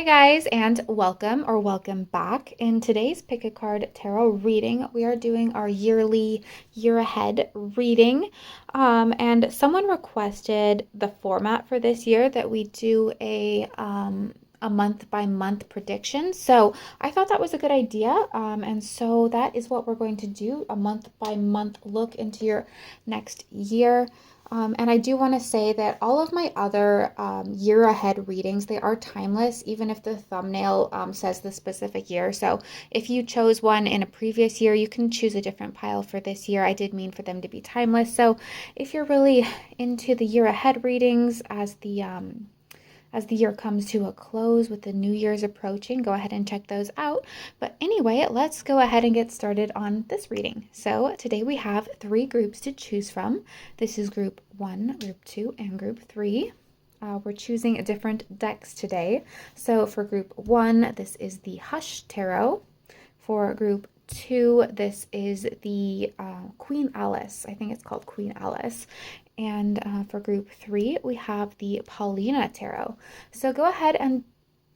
Hi guys, and welcome back. In today's Pick a Card Tarot reading, we are doing our yearly year ahead reading. And someone requested the format for this year that we do a month by month prediction. So I thought that was a good idea. And so that is what we're going to do, a month by month look into your next year. And I do want to say that all of my other year ahead readings, they are timeless, even if the thumbnail says the specific year. So if you chose one in a previous year, you can choose a different pile for this year. I did mean for them to be timeless. So if you're really into the year ahead readings as the year comes to a close with the New Year's approaching, go ahead and check those out. But anyway, let's go ahead and get started on this reading. So today we have 3 groups to choose from. This is group 1, group 2, and group 3. We're choosing different decks today. So for group 1, this is the Hush Tarot. For group 2, this is the Queen Alice. I think it's called Queen Alice. And for group 3, we have the Paulina Tarot. So go ahead and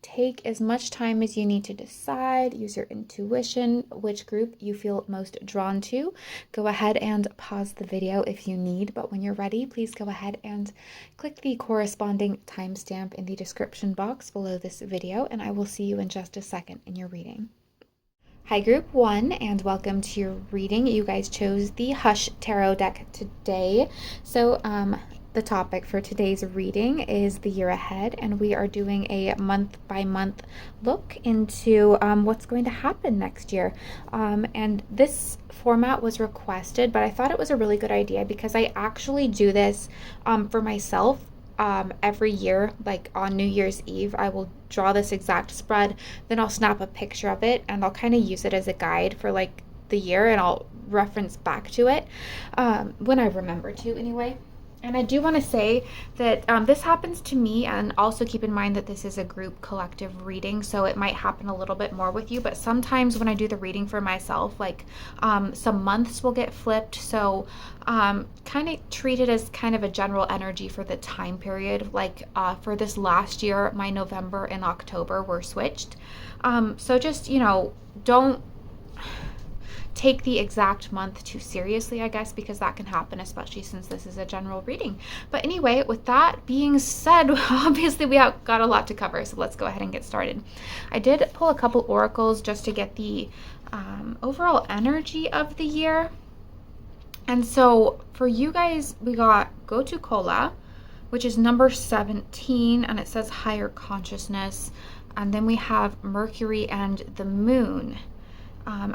take as much time as you need to decide. Use your intuition, which group you feel most drawn to. Go ahead and pause the video if you need, but when you're ready, please go ahead and click the corresponding timestamp in the description box below this video, and I will see you in just a second in your reading. Hi group 1, and welcome to your reading. You guys chose the Hush Tarot deck today. So the topic for today's reading is the year ahead, and we are doing a month by month look into what's going to happen next year. And this format was requested, but I thought it was a really good idea because I actually do this for myself. Every year, like on New Year's Eve, I will draw this exact spread, then I'll snap a picture of it and I'll kind of use it as a guide for like the year, and I'll reference back to it when I remember to anyway. And I do want to say that this happens to me, and also keep in mind that this is a group collective reading, so it might happen a little bit more with you. But sometimes when I do the reading for myself, like some months will get flipped. So kind of treat it as kind of a general energy for the time period. Like for this last year, my November and October were switched. So just, don't take the exact month too seriously, I guess, because that can happen, especially since this is a general reading. But anyway, with that being said, obviously we have got a lot to cover, so let's go ahead and get started. I did pull a couple oracles just to get the overall energy of the year. And so for you guys, we got Go to Cola, which is number 17, and it says higher consciousness. And then we have Mercury and the Moon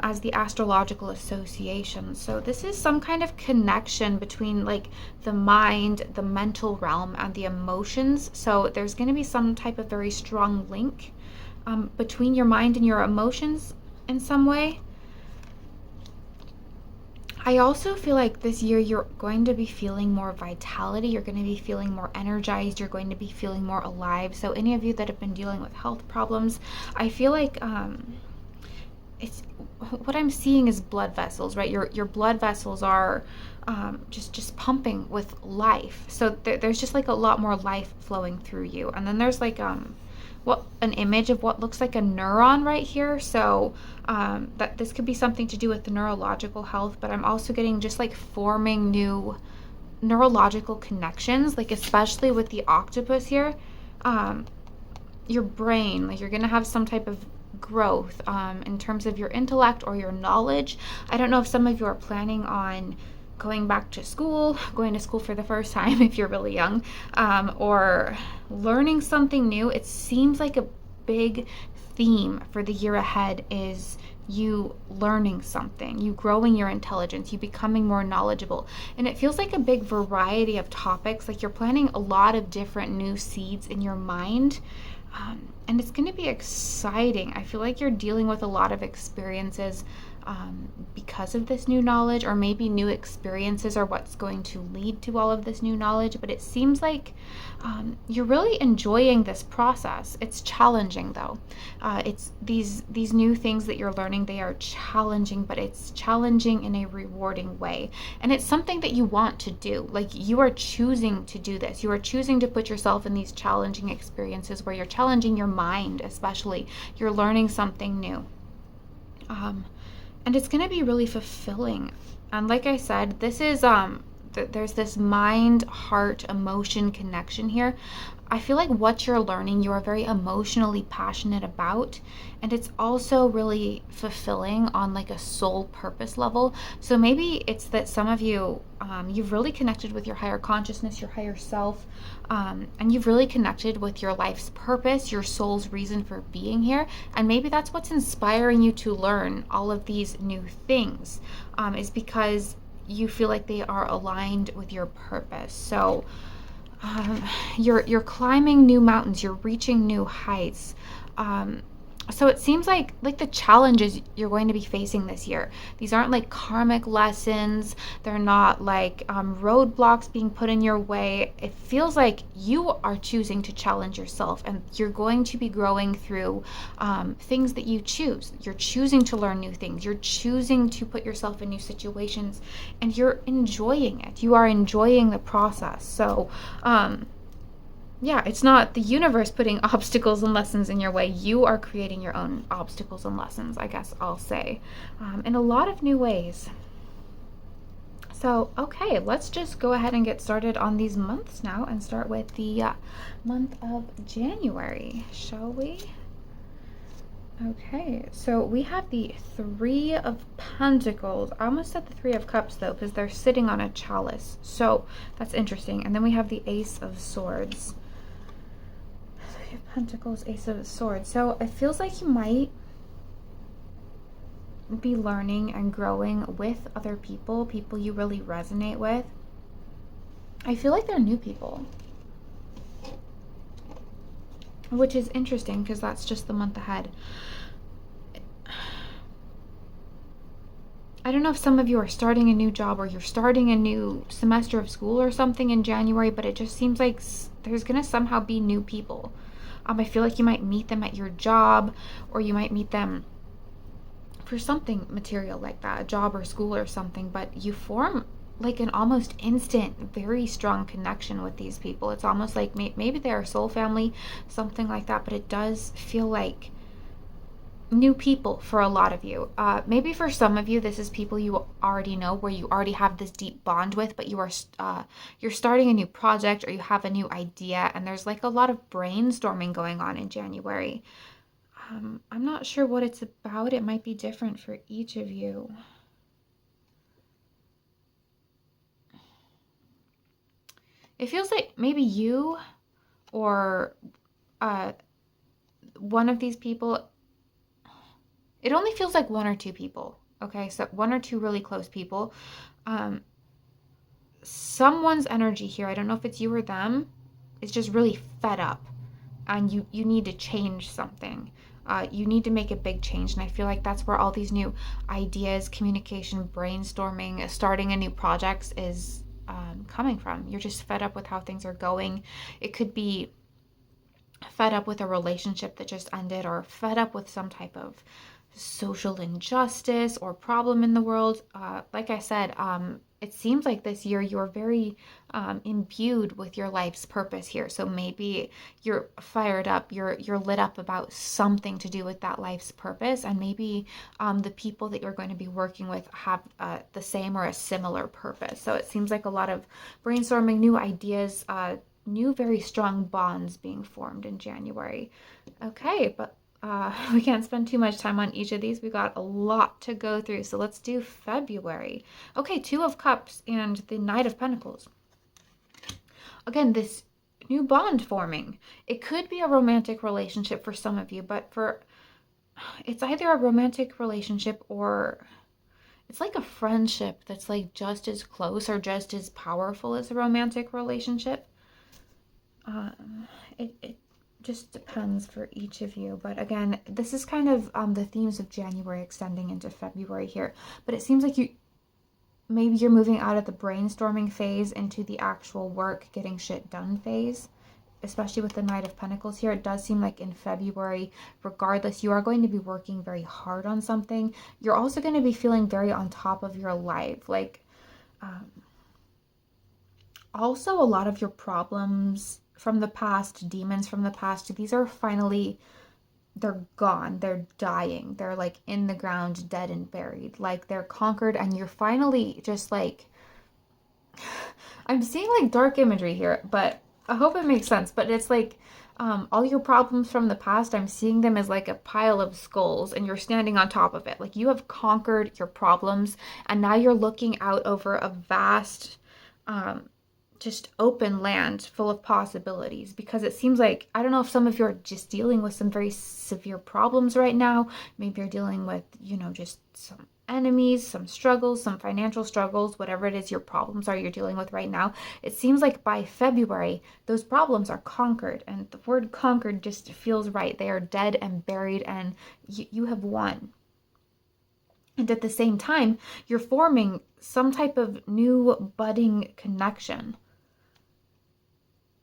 as the astrological association. So this is some kind of connection between like the mind, the mental realm, and the emotions. So there's going to be some type of very strong link between your mind and your emotions in some way. I also feel like this year you're going to be feeling more vitality, you're going to be feeling more energized, you're going to be feeling more alive. So any of you that have been dealing with health problems, I feel like it's what I'm seeing is blood vessels, right? Your blood vessels are just pumping with life. So there's just like a lot more life flowing through you. And then there's like an image of what looks like a neuron right here. So that this could be something to do with the neurological health, but I'm also getting just like forming new neurological connections, like especially with the octopus here. Your brain, like you're gonna have some type of growth in terms of your intellect or your knowledge. I don't know if some of you are planning on going back to school, going to school for the first time if you're really young, or learning something new. It seems like a big theme for the year ahead is you learning something, you growing your intelligence, you becoming more knowledgeable. And it feels like a big variety of topics, like you're planting a lot of different new seeds in your mind. And it's going to be exciting. I feel like you're dealing with a lot of experiences because of this new knowledge, or maybe new experiences are what's going to lead to all of this new knowledge. But it seems like you're really enjoying this process. It's challenging though. It's these new things that you're learning, they are challenging, but it's challenging in a rewarding way. And it's something that you want to do. Like, you are choosing to do this. You are choosing to put yourself in these challenging experiences where you're challenging your mind, especially. You're learning something new. And it's going to be really fulfilling. And like I said, this is there's this mind heart emotion connection here. I feel like what you're learning, you are very emotionally passionate about, and it's also really fulfilling on like a soul purpose level. So maybe it's that some of you, you've really connected with your higher consciousness, your higher self, and you've really connected with your life's purpose, your soul's reason for being here. And maybe that's what's inspiring you to learn all of these new things, is because you feel like they are aligned with your purpose. So you're climbing new mountains, you're reaching new heights. So it seems like the challenges you're going to be facing this year, these aren't like karmic lessons. They're not like roadblocks being put in your way. It feels like you are choosing to challenge yourself, and you're going to be growing through things that you choose. You're choosing to learn new things. You're choosing to put yourself in new situations, and you're enjoying it. You are enjoying the process. So yeah, it's not the universe putting obstacles and lessons in your way. You are creating your own obstacles and lessons, I guess I'll say, in a lot of new ways. So, okay, let's just go ahead and get started on these months now and start with the month of January, shall we? Okay, so we have the Three of Pentacles. I almost said the Three of Cups though, because they're sitting on a chalice. So that's interesting. And then we have the Ace of Swords. Three of Pentacles, Ace of Swords. So it feels like you might be learning and growing with other people, people you really resonate with. I feel like they're new people, which is interesting because that's just the month ahead. I don't know if some of you are starting a new job or you're starting a new semester of school or something in January, but it just seems like there's going to somehow be new people. I feel like you might meet them at your job, or you might meet them for something material like that, a job or school or something, but you form like an almost instant, very strong connection with these people. It's almost like maybe they're a soul family, something like that, but it does feel like new people for a lot of you. Maybe for some of you, this is people you already know, where you already have this deep bond with, but you're starting a new project, or you have a new idea, and there's like a lot of brainstorming going on in January. I'm not sure what it's about. It might be different for each of you. It feels like maybe you or one of these people, it only feels like one or two people. Okay, so one or two really close people. Someone's energy here, I don't know if it's you or them, is just really fed up, and you need to change something. You need to make a big change, and I feel like that's where all these new ideas, communication, brainstorming, starting a new project is coming from. You're just fed up with how things are going. It could be fed up with a relationship that just ended, or fed up with some type of social injustice or problem in the world. Like I said, it seems like this year you're very imbued with your life's purpose here. So maybe you're fired up, you're lit up about something to do with that life's purpose, and maybe the people that you're going to be working with have the same or a similar purpose. So it seems like a lot of brainstorming, new ideas, new very strong bonds being formed in January. Okay, but we can't spend too much time on each of these. We've got a lot to go through. So let's do February. Okay, Two of Cups and the Knight of Pentacles. Again, this new bond forming. It could be a romantic relationship for some of you, but it's either a romantic relationship, or it's like a friendship that's like just as close or just as powerful as a romantic relationship. just depends for each of you. But again, this is kind of the themes of January extending into February here. But it seems like maybe you're moving out of the brainstorming phase into the actual work, getting shit done phase, especially with the Knight of Pentacles here. It does seem like in February, regardless, you are going to be working very hard on something. You're also going to be feeling very on top of your life. Like, also a lot of your problems from the past, demons from the past, these are finally, they're gone, they're dying, they're like in the ground, dead and buried, like they're conquered, and you're finally just like, I'm seeing like dark imagery here, but I hope it makes sense. But it's like all your problems from the past, I'm seeing them as like a pile of skulls, and you're standing on top of it. Like you have conquered your problems, and now you're looking out over a vast just open land full of possibilities, because it seems like, I don't know if some of you are just dealing with some very severe problems right now. Maybe you're dealing with, just some enemies, some struggles, some financial struggles, whatever it is your problems are you're dealing with right now. It seems like by February, those problems are conquered, and the word conquered just feels right. They are dead and buried, and you have won. And at the same time, you're forming some type of new budding connection.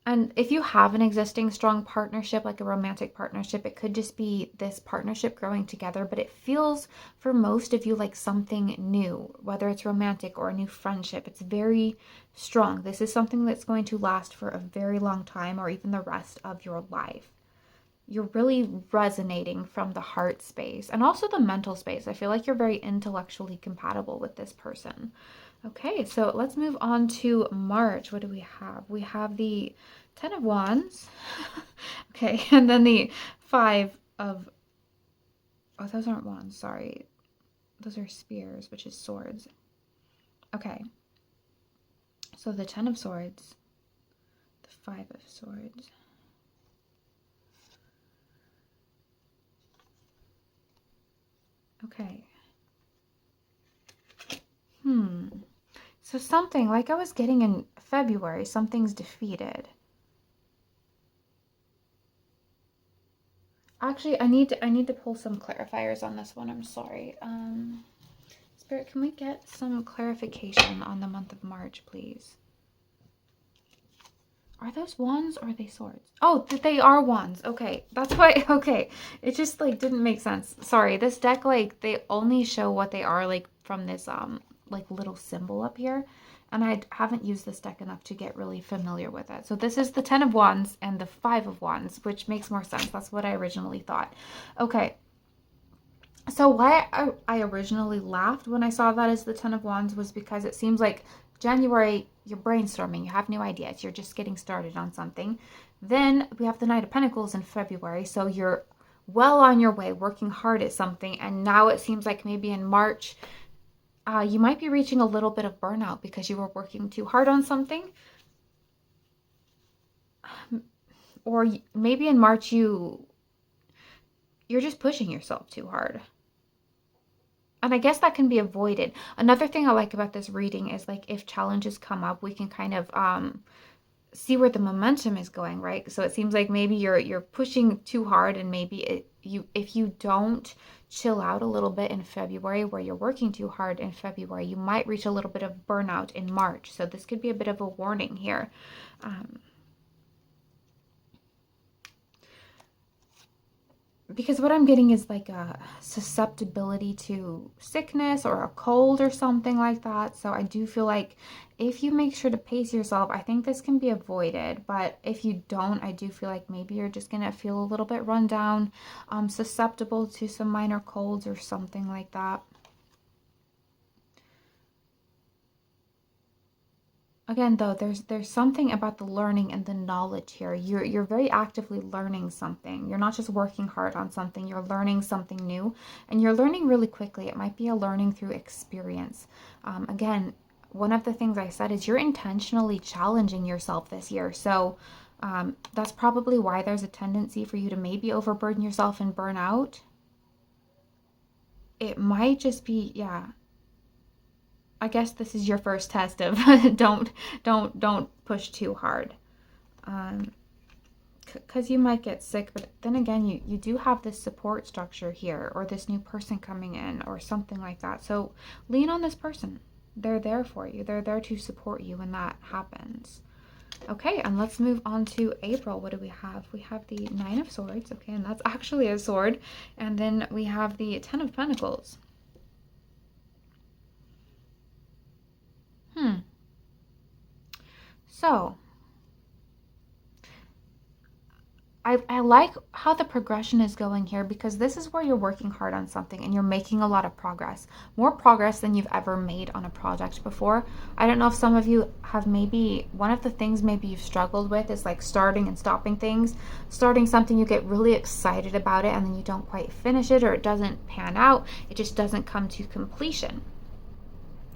And if you have an existing strong partnership, like a romantic partnership, it could just be this partnership growing together. But it feels for most of you like something new, whether it's romantic or a new friendship. It's very strong. This is something that's going to last for a very long time, or even the rest of your life. You're really resonating from the heart space and also the mental space. I feel like you're very intellectually compatible with this person. Okay, so let's move on to March. What do we have? We have the Ten of Wands. Okay, and then the Five of... Oh, those aren't wands, sorry. Those are spears, which is swords. Okay. So the Ten of Swords, the Five of Swords. Okay. So something, like I was getting in February, something's defeated. Actually, I need to pull some clarifiers on this one. I'm sorry. Spirit, can we get some clarification on the month of March, please? Are those wands or are they swords? Oh, they are wands. Okay, that's why. Okay, it just like didn't make sense. Sorry, this deck, like they only show what they are like from this like little symbol up here, and I haven't used this deck enough to get really familiar with it. So this is the Ten of Wands and the Five of Wands, which makes more sense. That's what I originally thought. Okay. So why I originally laughed when I saw that as the Ten of Wands was because it seems like January, you're brainstorming, you have new ideas, you're just getting started on something. Then we have the Knight of Pentacles in February, so you're well on your way, working hard at something, and now it seems like maybe in March, you might be reaching a little bit of burnout because you were working too hard on something. Or maybe in March you're just pushing yourself too hard. And I guess that can be avoided. Another thing I like about this reading is like if challenges come up, we can kind of see where the momentum is going, right? So it seems like maybe you're pushing too hard, and maybe if you don't chill out a little bit in February, where you're working too hard in February, you might reach a little bit of burnout in March. So this could be a bit of a warning here. Because what I'm getting is like a susceptibility to sickness or a cold or something like that. So I do feel like if you make sure to pace yourself, I think this can be avoided. But if you don't, I do feel like maybe you're just going to feel a little bit run down, susceptible to some minor colds or something like that. Again, though, there's something about the learning and the knowledge here. You're very actively learning something. You're not just working hard on something. You're learning something new, and you're learning really quickly. It might be a learning through experience. Again, one of the things I said is you're intentionally challenging yourself this year. So that's probably why there's a tendency for you to maybe overburden yourself and burn out. It might just be, yeah. I guess this is your first test of don't push too hard. because you might get sick, but then again, you do have this support structure here, or this new person coming in, or something like that. So lean on this person. They're there for you. They're there to support you when that happens. Okay, and let's move on to April. What do we have? We have the Nine of Swords, okay, and that's actually a sword. And then we have the Ten of Pentacles. So, I like how the progression is going here, because this is where you're working hard on something and you're making a lot of progress. More progress than you've ever made on a project before. I don't know if some of you have, maybe one of the things maybe you've struggled with is like starting and stopping things. Starting something, you get really excited about it and then you don't quite finish it, or it doesn't pan out. It just doesn't come to completion.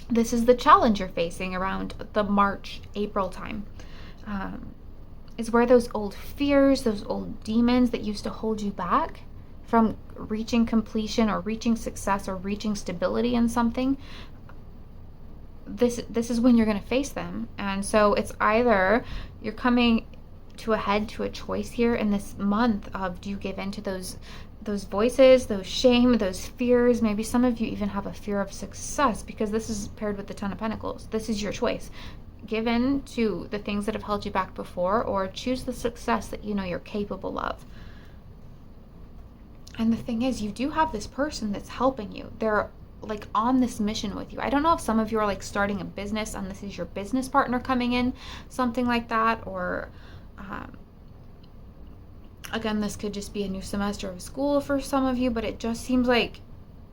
This is the challenge you're facing around the March, April time. Is where those old fears, those old demons that used to hold you back from reaching completion or reaching success or reaching stability in something, this is when you're going to face them. And so it's either you're coming to a head to a choice here in this month of, do you give in to those voices, those shame, those fears? Maybe some of you even have a fear of success, because this is paired with the Ten of Pentacles. This is your choice. Give in to the things that have held you back before, or choose the success that you know you're capable of. And the thing is, you do have this person that's helping you. They're like on this mission with you. I don't know if some of you are like starting a business and this is your business partner coming in, something like that, or again, this could just be a new semester of school for some of you, but it just seems like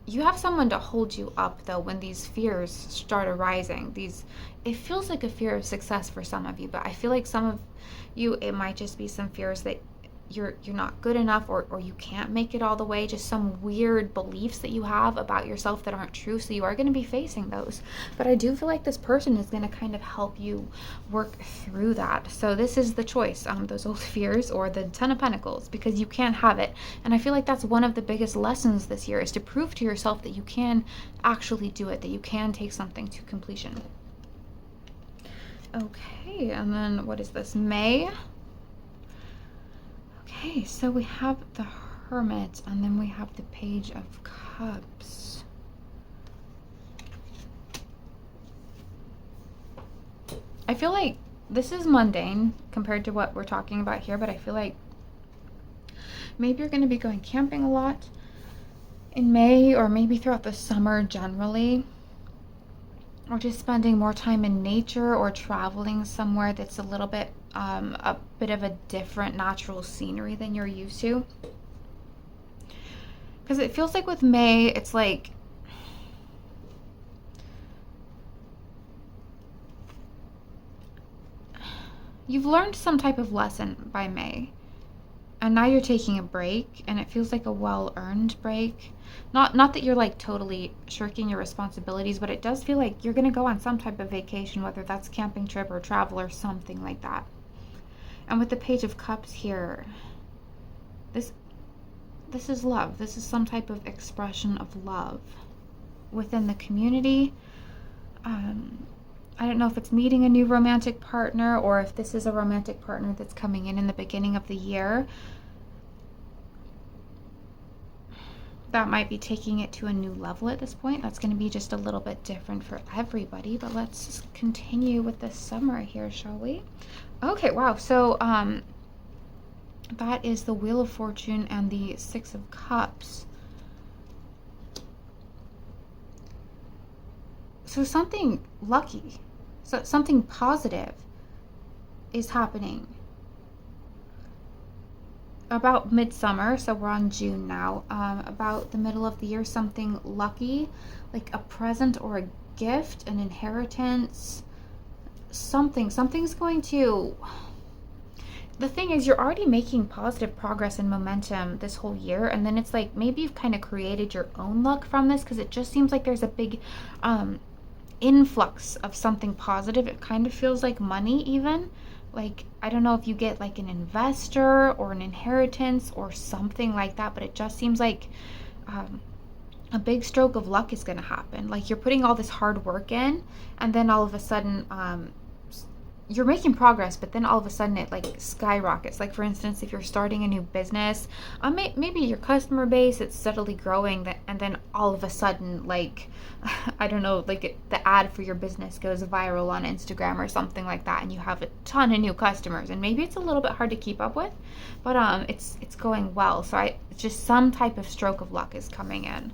you have someone to hold you up, though, when these fears start arising. It feels like a fear of success for some of you, but I feel like some of you, it might just be some fears that you're not good enough, or you can't make it all the way, just some weird beliefs that you have about yourself that aren't true. So you are going to be facing those, but I do feel like this person is going to kind of help you work through that. So this is the choice, those old fears or the Ten of Pentacles, because you can have it. And I feel like that's one of the biggest lessons this year, is to prove to yourself that you can actually do it, that you can take something to completion. Okay, and then what is this, May? Okay, so we have the Hermit, and then we have the Page of Cups. I feel like this is mundane compared to what we're talking about here, but I feel like maybe you're going to be going camping a lot in May, or maybe throughout the summer generally, or just spending more time in nature, or traveling somewhere that's a little bit a bit of a different natural scenery than you're used to. Because it feels like with May, it's like you've learned some type of lesson by May, and now you're taking a break, and it feels like a well-earned break. Not that you're like totally shirking your responsibilities, but it does feel like you're going to go on some type of vacation, whether that's camping trip or travel or something like that. And with the Page of Cups here, this is love. This is some type of expression of love within the community. I don't know if it's meeting a new romantic partner, or if this is a romantic partner that's coming in the beginning of the year. That might be taking it to a new level at this point. That's going to be just a little bit different for everybody. But let's just continue with this summer here, shall we? Okay, wow. So that is the Wheel of Fortune and the Six of Cups. So something lucky, so something positive is happening about midsummer. So we're on June now. About the middle of the year, something lucky, like a present or a gift, an inheritance, something's going to... The thing is, you're already making positive progress and momentum this whole year, and then it's like maybe you've kind of created your own luck from this, because it just seems like there's a big influx of something positive. It kind of feels like money even. Like, I don't know if you get like an investor or an inheritance or something like that, but it just seems like a big stroke of luck is going to happen. Like, you're putting all this hard work in, and then all of a sudden you're making progress, but then all of a sudden it like skyrockets. Like for instance, if you're starting a new business, maybe your customer base, it's steadily growing, and then all of a sudden, like I don't know, like the ad for your business goes viral on Instagram or something like that, and you have a ton of new customers, and maybe it's a little bit hard to keep up with, but it's going well. So just some type of stroke of luck is coming in.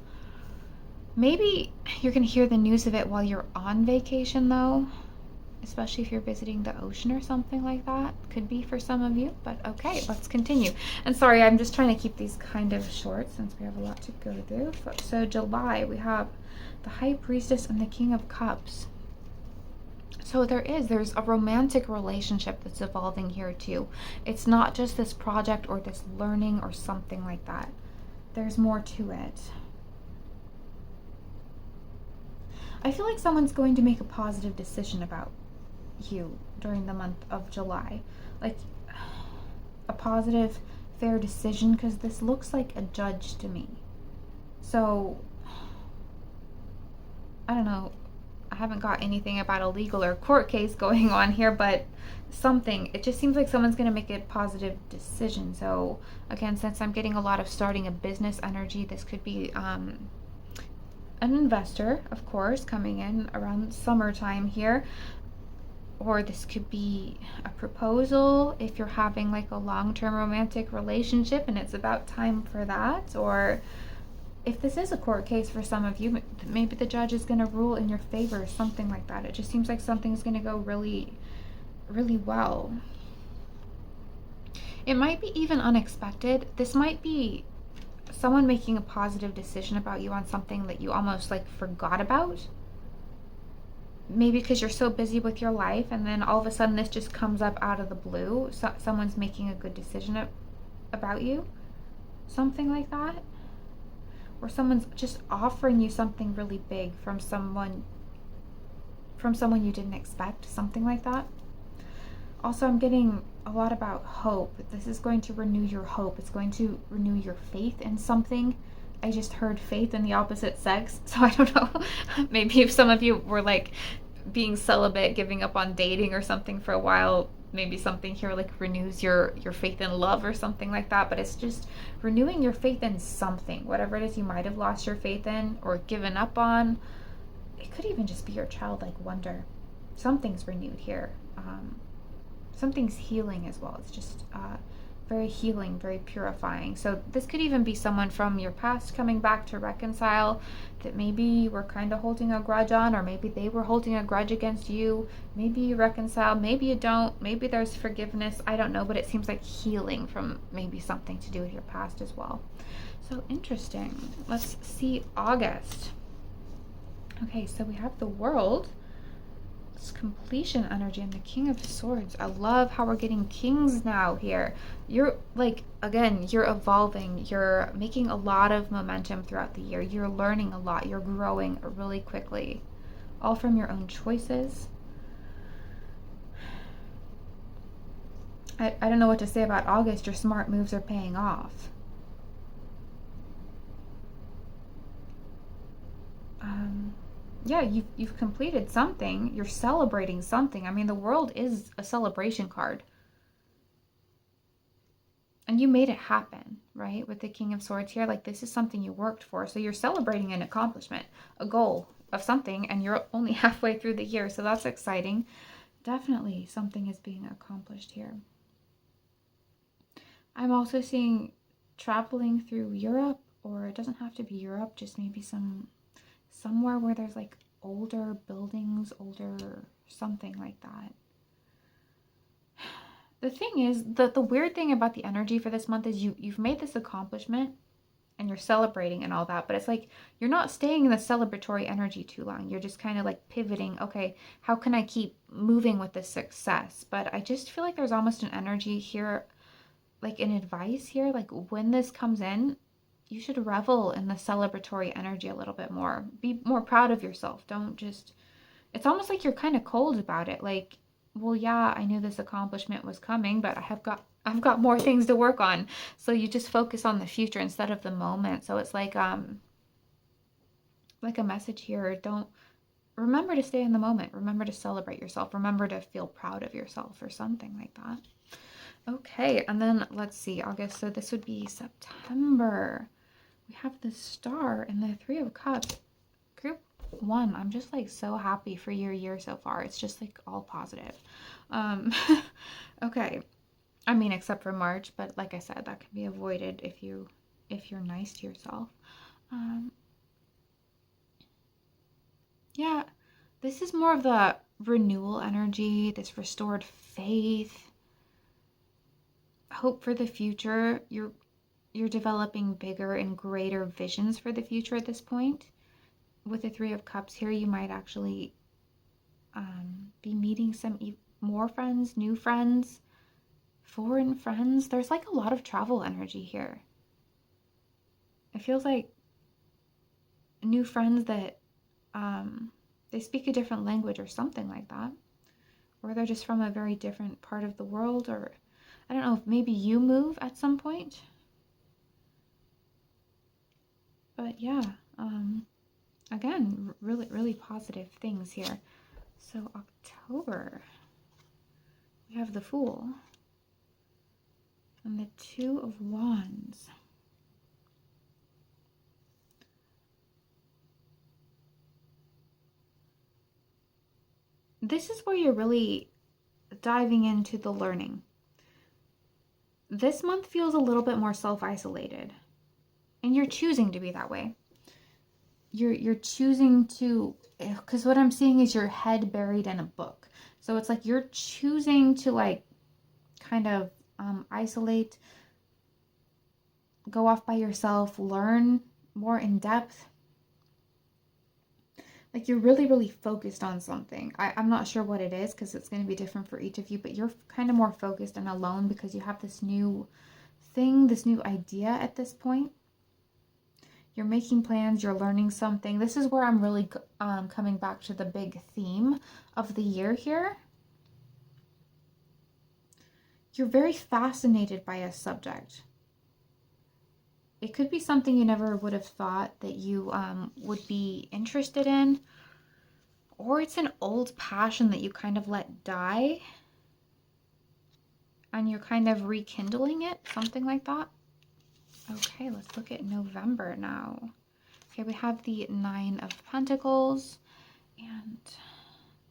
Maybe you're gonna hear the news of it while you're on vacation though, especially if you're visiting the ocean or something like that. Could be for some of you, but okay, let's continue. And sorry, I'm just trying to keep these kind of short since we have a lot to go through. So July, we have the High Priestess and the King of Cups. So there's a romantic relationship that's evolving here too. It's not just this project or this learning or something like that. There's more to it. I feel like someone's going to make a positive decision about you during the month of July. Like a positive, fair decision, because this looks like a judge to me. So, I don't know. I haven't got anything about a legal or court case going on here, but something. It just seems like someone's going to make a positive decision. So, again, since I'm getting a lot of starting a business energy, this could be an investor, of course, coming in around summertime here. Or this could be a proposal if you're having like a long-term romantic relationship and it's about time for that. Or if this is a court case for some of you, maybe the judge is going to rule in your favor, something like that. It just seems like something's going to go really, really well. It might be even unexpected. This might be someone making a positive decision about you on something that you almost like forgot about. Maybe because you're so busy with your life, and then all of a sudden this just comes up out of the blue. So someone's making a good decision about you, something like that. Or someone's just offering you something really big from someone you didn't expect, something like that. Also, I'm getting a lot about hope. This is going to renew your hope. It's going to renew your faith in something. I just heard faith in the opposite sex, so I don't know. Maybe if some of you were like being celibate, giving up on dating or something for a while, maybe something here like renews your faith in love or something like that. But it's just renewing your faith in something, whatever it is you might have lost your faith in or given up on. It could even just be your childlike wonder. Something's renewed here. Something's healing as well. It's just very healing, very purifying. So this could even be someone from your past coming back to reconcile that maybe you were kind of holding a grudge on, or maybe they were holding a grudge against you. Maybe you reconcile, maybe you don't, maybe there's forgiveness. I don't know, but it seems like healing from maybe something to do with your past as well. So interesting. Let's see August. Okay, so we have the World. Completion energy and the King of Swords. I love how we're getting kings now here. You're like, again, you're evolving, you're making a lot of momentum throughout the year, you're learning a lot, you're growing really quickly, all from your own choices. I don't know what to say about August. Your smart moves are paying off. Yeah, you've completed something. You're celebrating something. I mean, the World is a celebration card. And you made it happen, right? With the King of Swords here. Like, this is something you worked for. So you're celebrating an accomplishment, a goal of something, and you're only halfway through the year. So that's exciting. Definitely something is being accomplished here. I'm also seeing traveling through Europe, or it doesn't have to be Europe, just maybe somewhere where there's like older buildings, older something like that. The thing is, the weird thing about the energy for this month is you've made this accomplishment and you're celebrating and all that, but it's like you're not staying in the celebratory energy too long. You're just kind of like pivoting. Okay, how can I keep moving with this success? But I just feel like there's almost an energy here, like an advice here, like when this comes in, you should revel in the celebratory energy a little bit more. Be more proud of yourself. Don't just, it's almost like you're kind of cold about it. Like, well, yeah, I knew this accomplishment was coming, but I've got more things to work on. So you just focus on the future instead of the moment. So it's like a message here. remember to stay in the moment. Remember to celebrate yourself. Remember to feel proud of yourself or something like that. Okay, and then let's see, August. So this would be September. We have the Star and the Three of Cups. Group 1, I'm just like so happy for your year so far. It's just like all positive. Um, okay. I mean, except for March, but like I said, that can be avoided if you're nice to yourself. Um, yeah, this is more of the renewal energy, this restored faith, hope for the future. You're developing bigger and greater visions for the future at this point. With the Three of Cups here, you might actually be meeting some more friends, new friends, foreign friends. There's like a lot of travel energy here. It feels like new friends that they speak a different language or something like that. Or they're just from a very different part of the world, or I don't know, if maybe you move at some point. But yeah, again, really, really positive things here. So October, we have the Fool and the Two of Wands. This is where you're really diving into the learning. This month feels a little bit more self-isolated, and you're choosing to be that way. You're choosing to, because what I'm seeing is your head buried in a book. So it's like you're choosing to like kind of isolate, go off by yourself, learn more in depth. Like you're really, really focused on something. I'm not sure what it is because it's going to be different for each of you, but you're kind of more focused and alone because you have this new thing, this new idea at this point. You're making plans, you're learning something. This is where I'm really coming back to the big theme of the year here. You're very fascinated by a subject. It could be something you never would have thought that you would be interested in, or it's an old passion that you kind of let die and you're kind of rekindling it, something like that. Okay, let's look at November now. Okay, we have the Nine of Pentacles and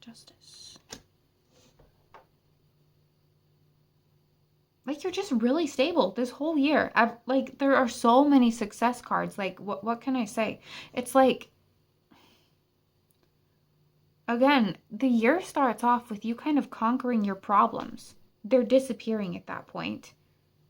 Justice. Like you're just really stable this whole year. Like there are so many success cards. Like what can I say? It's like, again, the year starts off with you kind of conquering your problems. They're disappearing at that point.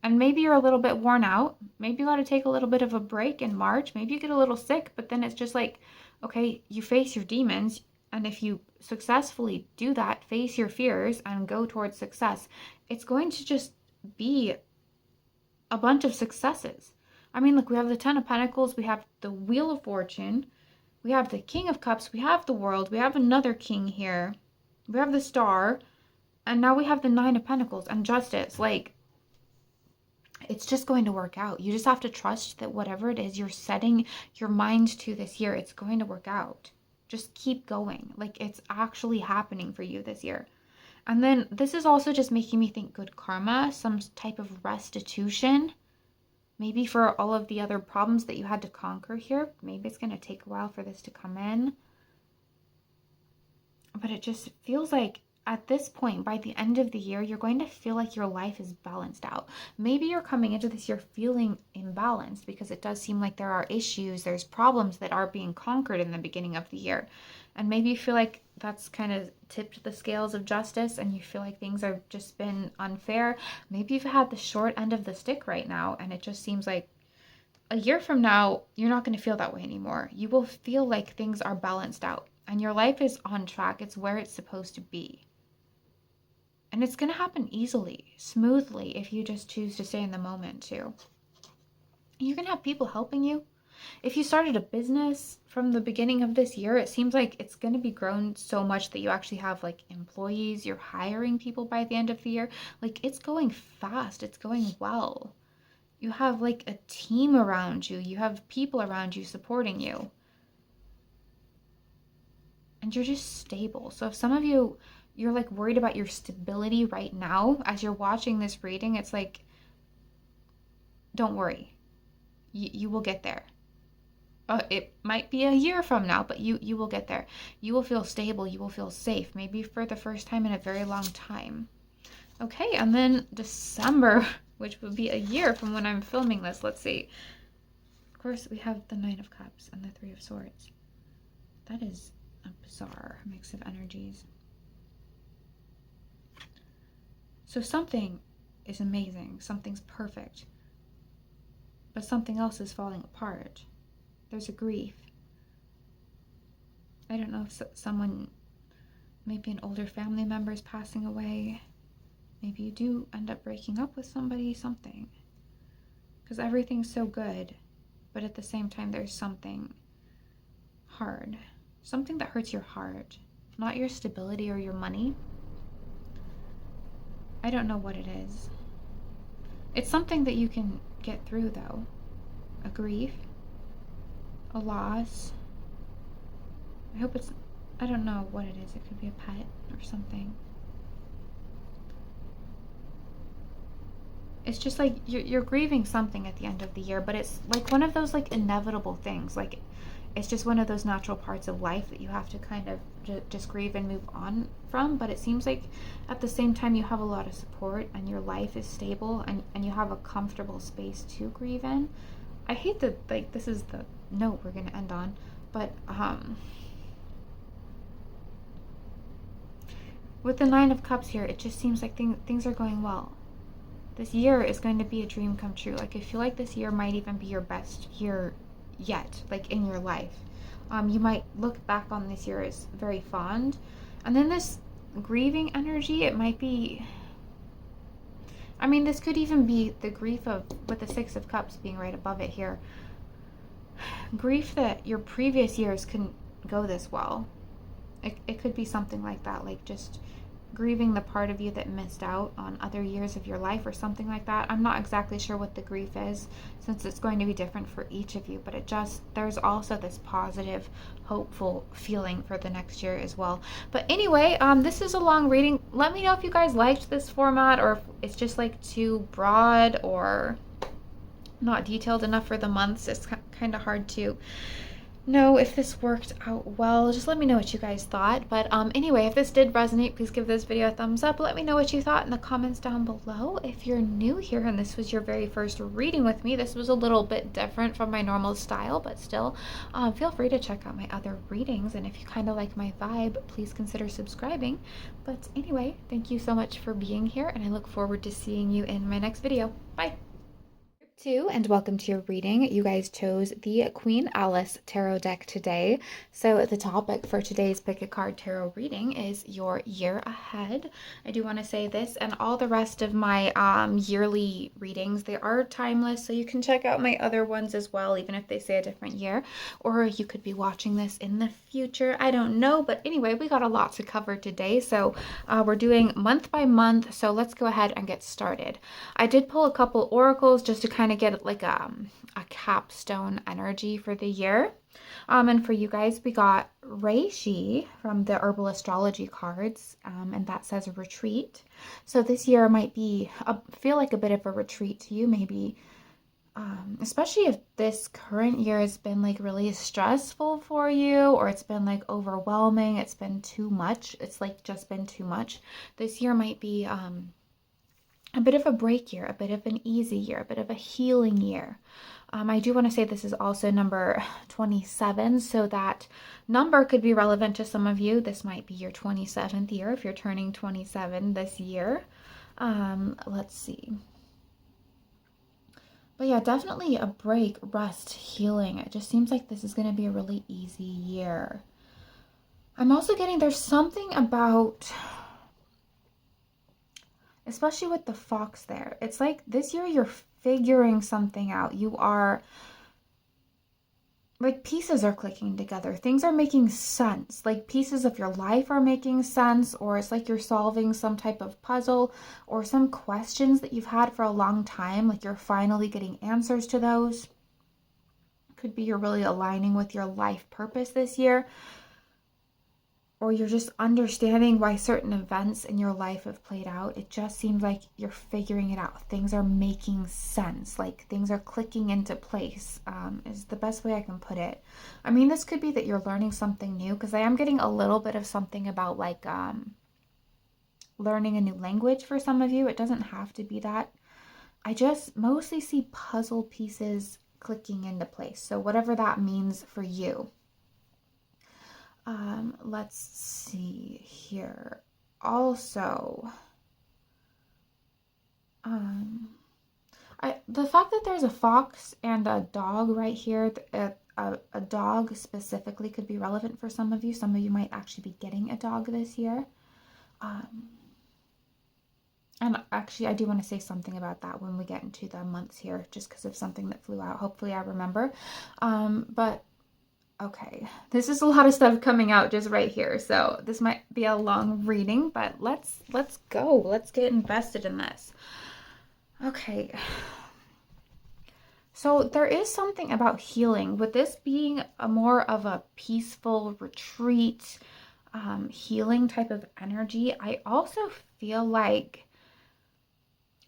And maybe you're a little bit worn out. Maybe you got to take a little bit of a break in March. Maybe you get a little sick, but then it's just like, okay, you face your demons. And if you successfully do that, face your fears and go towards success, it's going to just be a bunch of successes. I mean, look, we have the Ten of Pentacles, we have the Wheel of Fortune, we have the King of Cups, we have the World, we have another king here, we have the Star, and now we have the Nine of Pentacles and Justice. Like, it's just going to work out. You just have to trust that whatever it is you're setting your mind to this year, it's going to work out. Just keep going. Like, it's actually happening for you this year. And then this is also just making me think good karma, some type of restitution. Maybe for all of the other problems that you had to conquer here. Maybe it's going to take a while for this to come in. But it just feels like at this point, by the end of the year, you're going to feel like your life is balanced out. Maybe you're coming into this year feeling imbalanced because it does seem like there are issues, there's problems that are being conquered in the beginning of the year. And maybe you feel like that's kind of tipped the scales of justice and you feel like things have just been unfair. Maybe you've had the short end of the stick right now and it just seems like a year from now, you're not going to feel that way anymore. You will feel like things are balanced out and your life is on track. It's where it's supposed to be. And it's going to happen easily, smoothly, if you just choose to stay in the moment too. You're going to have people helping you. If you started a business from the beginning of this year, it seems like it's going to be grown so much that you actually have like employees, you're hiring people by the end of the year. Like it's going fast, it's going well. You have like a team around you, you have people around you supporting you. and you're just stable. So if some of you, you're like worried about your stability right now as you're watching this reading, it's like, don't worry. You will get there. It might be a year from now, but you will get there. You will feel stable. You will feel safe, maybe for the first time in a very long time. Okay, and then December, which would be a year from when I'm filming this. Let's see. Of course, we have the Knight of Cups and the Three of Swords. That is a bizarre mix of energies. So something is amazing. Something's perfect. But something else is falling apart. There's a grief. I don't know if someone, maybe an older family member is passing away. Maybe you do end up breaking up with somebody, something. Because everything's so good, but at the same time there's something hard. Something that hurts your heart. Not your stability or your money. I don't know what it is. It's something that you can get through though. A grief. A loss. I hope it's, I don't know what it is. It could be a pet or something. It's just like you're grieving something at the end of the year, but it's like one of those like inevitable things. Like it's just one of those natural parts of life that you have to kind of just grieve and move on from. But it seems like at the same time you have a lot of support and your life is stable and you have a comfortable space to grieve in. I hate that, like, this is the note we're going to end on, but with the Nine of Cups here, it just seems like things are going well. This year is going to be a dream come true. Like, I feel like this year might even be your best year yet, like, in your life. You might look back on this year as very fond. And then this grieving energy, it might be, I mean, this could even be the grief of, with the Six of Cups being right above it here. Grief that your previous years couldn't go this well. It could be something like that, like just grieving the part of you that missed out on other years of your life or something like that. I'm not exactly sure what the grief is since it's going to be different for each of you, but it just, there's also this positive, hopeful feeling for the next year as well. But anyway, this is a long reading. Let me know if you guys liked this format or if it's just like too broad or not detailed enough for the months. It's kind of hard to know if this worked out well. Just let me know what you guys thought. But anyway, if this did resonate, please give this video a thumbs up. Let me know what you thought in the comments down below. If you're new here and this was your very first reading with me, this was a little bit different from my normal style, but still feel free to check out my other readings. And if you kind of like my vibe, please consider subscribing. But anyway, thank you so much for being here, and I look forward to seeing you in my next video. Bye. And welcome to your reading. You guys chose the Queen Alice Tarot deck today. So the topic for today's Pick a Card Tarot reading is your year ahead. I do want to say this, and all the rest of my yearly readings, they are timeless, so you can check out my other ones as well, even if they say a different year, or you could be watching this in the future. I don't know, but anyway, we got a lot to cover today, so we're doing month by month, so let's go ahead and get started. I did pull a couple oracles just to kind of get like a capstone energy for the year. And for you guys, we got Reishi from the Herbal Astrology cards, and that says retreat. So this year might be, feel like a bit of a retreat to you, maybe, especially if this current year has been like really stressful for you, or it's been like overwhelming, it's been too much, it's like just been too much. This year might be a bit of a break year, a bit of an easy year, a bit of a healing year. I do want to say this is also number 27, so that number could be relevant to some of you. This might be your 27th year if you're turning 27 this year. Let's see. But yeah, definitely a break, rest, healing. It just seems like this is going to be a really easy year. I'm also getting, there's something about, especially with the fox there, it's like this year you're figuring something out. You are, like, pieces are clicking together. Things are making sense. Like, pieces of your life are making sense, or it's like you're solving some type of puzzle or some questions that you've had for a long time. Like, you're finally getting answers to those. Could be you're really aligning with your life purpose this year. or you're just understanding why certain events in your life have played out. It just seems like you're figuring it out. Things are making sense, like things are clicking into place, is the best way I can put it. I mean, this could be that you're learning something new, because I am getting a little bit of something about like learning a new language for some of you. It doesn't have to be that. I just mostly see puzzle pieces clicking into place. So whatever that means for you. Let's see here. Also, the fact that there's a fox and a dog right here, a dog specifically could be relevant for some of you. Some of you might actually be getting a dog this year. And actually, I do want to say something about that when we get into the months here, just because of something that flew out. Hopefully I remember. But okay, this is a lot of stuff coming out just right here. So this might be a long reading, but let's go. Let's get invested in this. Okay. So there is something about healing, with this being a more of a peaceful retreat, healing type of energy. I also feel like,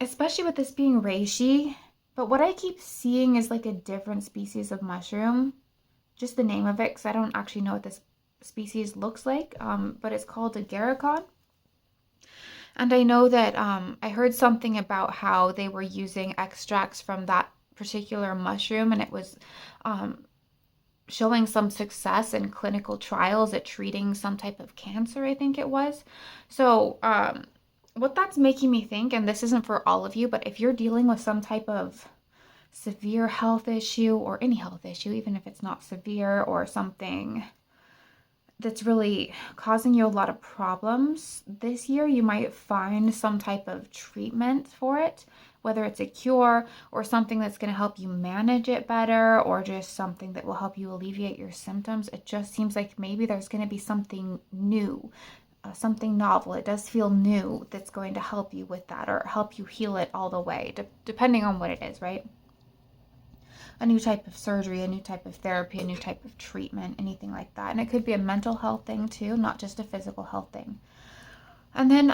especially with this being reishi, but what I keep seeing is like a different species of mushroom, just the name of it, because I don't actually know what this species looks like, but it's called a garicon. And I know that I heard something about how they were using extracts from that particular mushroom, and it was showing some success in clinical trials at treating some type of cancer, I think it was. So what that's making me think, and this isn't for all of you, but if you're dealing with some type of severe health issue, or any health issue, even if it's not severe, or something that's really causing you a lot of problems this year, you might find some type of treatment for it, whether it's a cure or something that's going to help you manage it better, or just something that will help you alleviate your symptoms. It just seems like maybe there's going to be something new, something novel. It does feel new, that's going to help you with that, or help you heal it all the way, depending on what it is, right? A new type of surgery, a new type of therapy, a new type of treatment, anything like that. And it could be a mental health thing too, not just a physical health thing. And then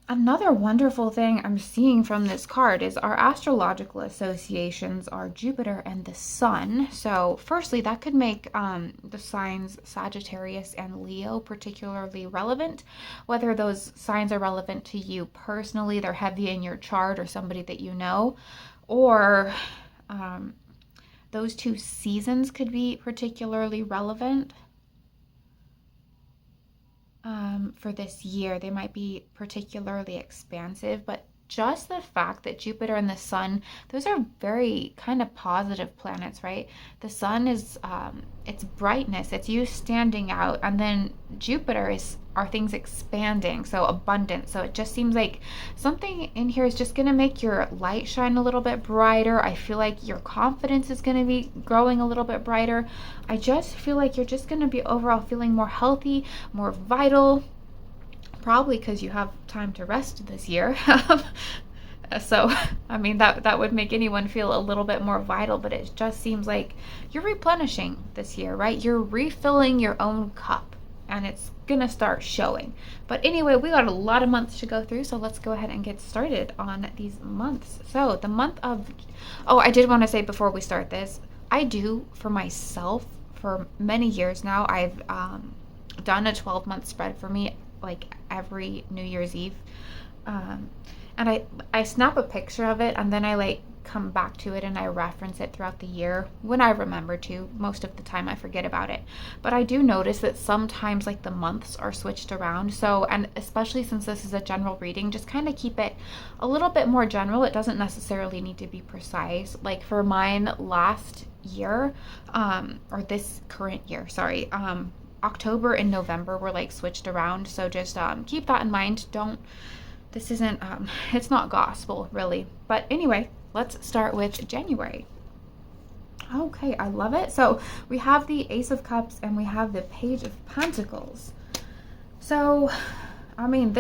another wonderful thing I'm seeing from this card is our astrological associations are Jupiter and the Sun. So firstly, that could make the signs Sagittarius and Leo particularly relevant. Whether those signs are relevant to you personally, they're heavy in your chart, or somebody that you know, or those two seasons could be particularly relevant for this year. They might be particularly expansive, but just the fact that Jupiter and the Sun, those are very kind of positive planets, right? The Sun is its brightness, it's you standing out, and then Jupiter are things expanding, so abundance. So it just seems like something in here is just going to make your light shine a little bit brighter. I feel like your confidence is going to be growing a little bit brighter. I just feel like you're just going to be overall feeling more healthy, more vital, probably because you have time to rest this year. So, I mean, that would make anyone feel a little bit more vital, but it just seems like you're replenishing this year, right? You're refilling your own cup, and it's gonna start showing. But anyway, we got a lot of months to go through, so let's go ahead and get started on these months. So the month of, oh, I did want to say before we start this, I do for myself for many years now. I've done a 12-month spread for me, like every New Year's Eve. And I snap a picture of it, and then I like come back to it and I reference it throughout the year when I remember to. Most of the time I forget about it. But I do notice that sometimes like the months are switched around. So, and especially since this is a general reading, just kind of keep it a little bit more general. It doesn't necessarily need to be precise. Like for mine last year, or this current year, sorry, October and November were like switched around. So just keep that in mind. This isn't, it's not gospel really. But anyway, let's start with January. Okay, I love it. So we have the Ace of Cups and we have the Page of Pentacles. So, I mean,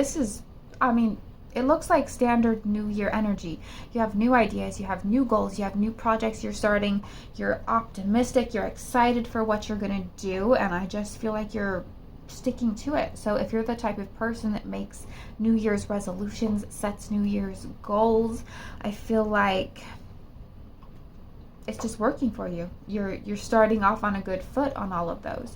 it looks like standard New Year energy. You have new ideas, you have new goals, you have new projects you're starting, you're optimistic, you're excited for what you're going to do, and I just feel like you're sticking to it. So if you're the type of person that makes New Year's resolutions, sets New Year's goals, I feel like it's just working for you. You're starting off on a good foot on all of those.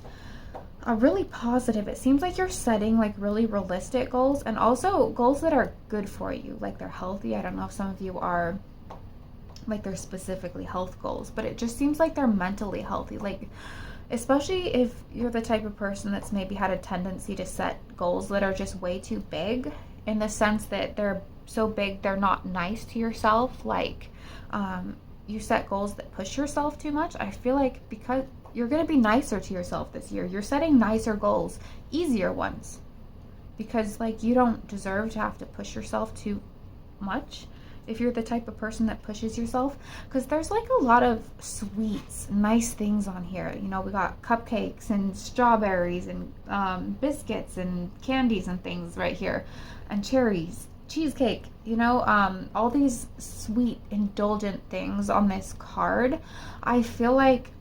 Really positive. It seems like you're setting like really realistic goals, and also goals that are good for you, like they're healthy. I don't know if some of you are like they're specifically health goals, but it just seems like they're mentally healthy. Like, especially if you're the type of person that's maybe had a tendency to set goals that are just way too big, in the sense that they're so big they're not nice to yourself. Like, you set goals that push yourself too much. I feel like because you're going to be nicer to yourself this year, you're setting nicer goals, easier ones, because like you don't deserve to have to push yourself too much if you're the type of person that pushes yourself, because there's like a lot of sweets, nice things on here. You know, we got cupcakes and strawberries and biscuits and candies and things right here, and cherries, cheesecake, you know, all these sweet, indulgent things on this card. I feel like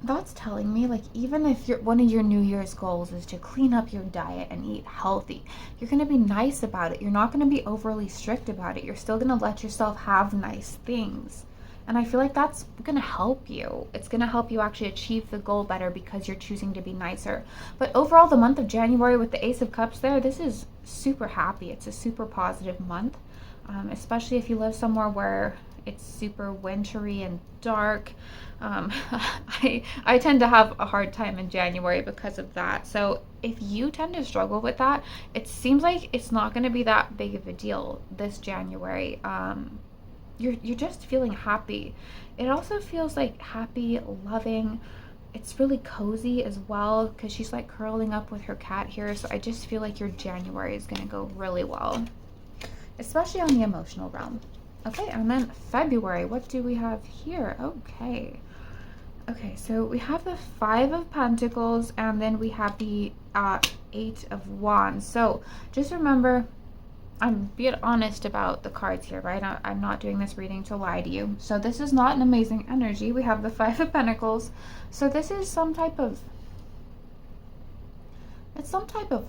that's telling me, like, even if one of your New Year's goals is to clean up your diet and eat healthy, you're going to be nice about it. You're not going to be overly strict about it. You're still going to let yourself have nice things. And I feel like that's going to help you. It's going to help you actually achieve the goal better because you're choosing to be nicer. But overall, the month of January with the Ace of Cups there, this is super happy. It's a super positive month, especially if you live somewhere where it's super wintry and dark. I tend to have a hard time in January because of that. So if you tend to struggle with that, it seems like it's not going to be that big of a deal this January. You're just feeling happy. It also feels like happy, loving. It's really cozy as well because she's like curling up with her cat here. So I just feel like your January is going to go really well, especially on the emotional realm. Okay, and then February, what do we have here? Okay, so we have the Five of Pentacles, and then we have the Eight of Wands. So just remember, I'm being honest about the cards here, right? I'm not doing this reading to lie to you. So this is not an amazing energy. We have the Five of Pentacles. So this is some type of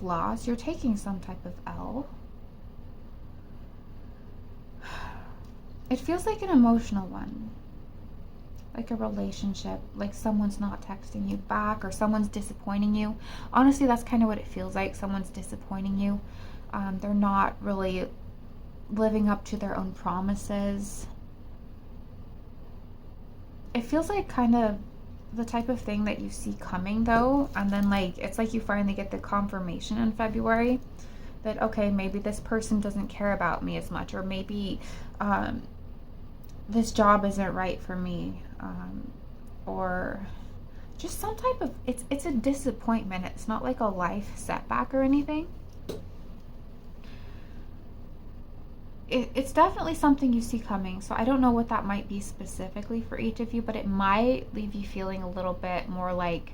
loss. You're taking some type of L. It feels like an emotional one, like a relationship, like someone's not texting you back or someone's disappointing you. Honestly, that's kind of what it feels like. Someone's disappointing you. They're not really living up to their own promises. It feels like kind of the type of thing that you see coming though, and then like it's like you finally get the confirmation in February that, okay, maybe this person doesn't care about me as much, or maybe this job isn't right for me, or just some type of, it's a disappointment. It's not like a life setback or anything. It's definitely something you see coming. So I don't know what that might be specifically for each of you, but it might leave you feeling a little bit more like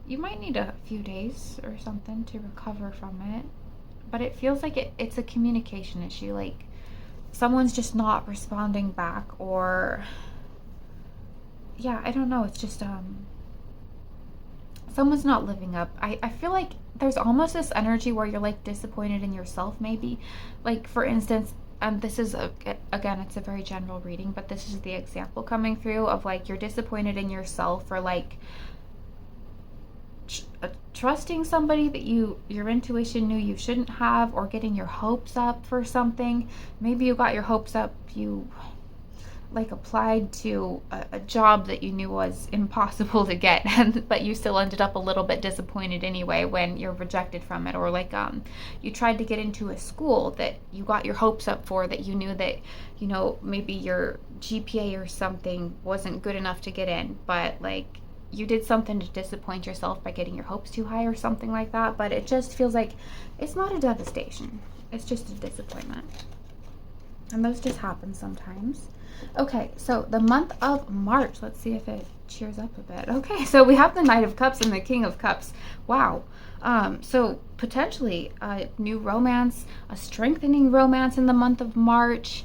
you might need a few days or something to recover from it. But it feels like it's a communication issue. Like someone's just not responding back, or yeah, I don't know. It's just someone's not living up. I feel like there's almost this energy where you're like disappointed in yourself, maybe. Like for instance, this is again, it's a very general reading, but this is the example coming through of like you're disappointed in yourself for like trusting somebody that your intuition knew you shouldn't have, or getting your hopes up for something. Maybe you got your hopes up, you like applied to a job that you knew was impossible to get, but you still ended up a little bit disappointed anyway when you're rejected from it. Or like you tried to get into a school that you got your hopes up for, that you knew that, you know, maybe your GPA or something wasn't good enough to get in, but like you did something to disappoint yourself by getting your hopes too high or something like that. But it just feels like it's not a devastation, it's just a disappointment, and those just happen sometimes. Okay, so the month of March, let's see if it cheers up a bit. Okay, so we have the Knight of Cups and the King of Cups. Wow. So potentially a new romance, a strengthening romance in the month of March.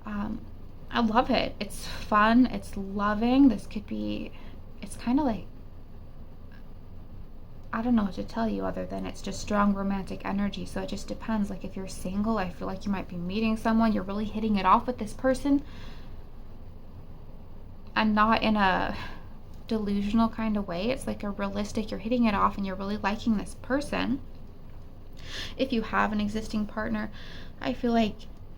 I love it. It's fun, it's loving. This could be, it's kind of like I don't know what to tell you other than it's just strong romantic energy. So it just depends. Like if you're single, I feel like you might be meeting someone, you're really hitting it off with this person, and not in a delusional kind of way. It's like a realistic, you're hitting it off and you're really liking this person. If you have an existing partner, I feel like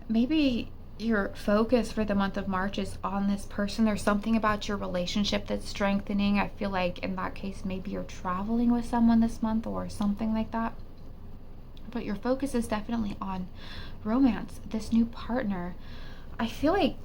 maybe your focus for the month of March is on this person. There's something about your relationship that's strengthening. I feel like in that case, maybe you're traveling with someone this month or something like that. But your focus is definitely on romance, this new partner. I feel like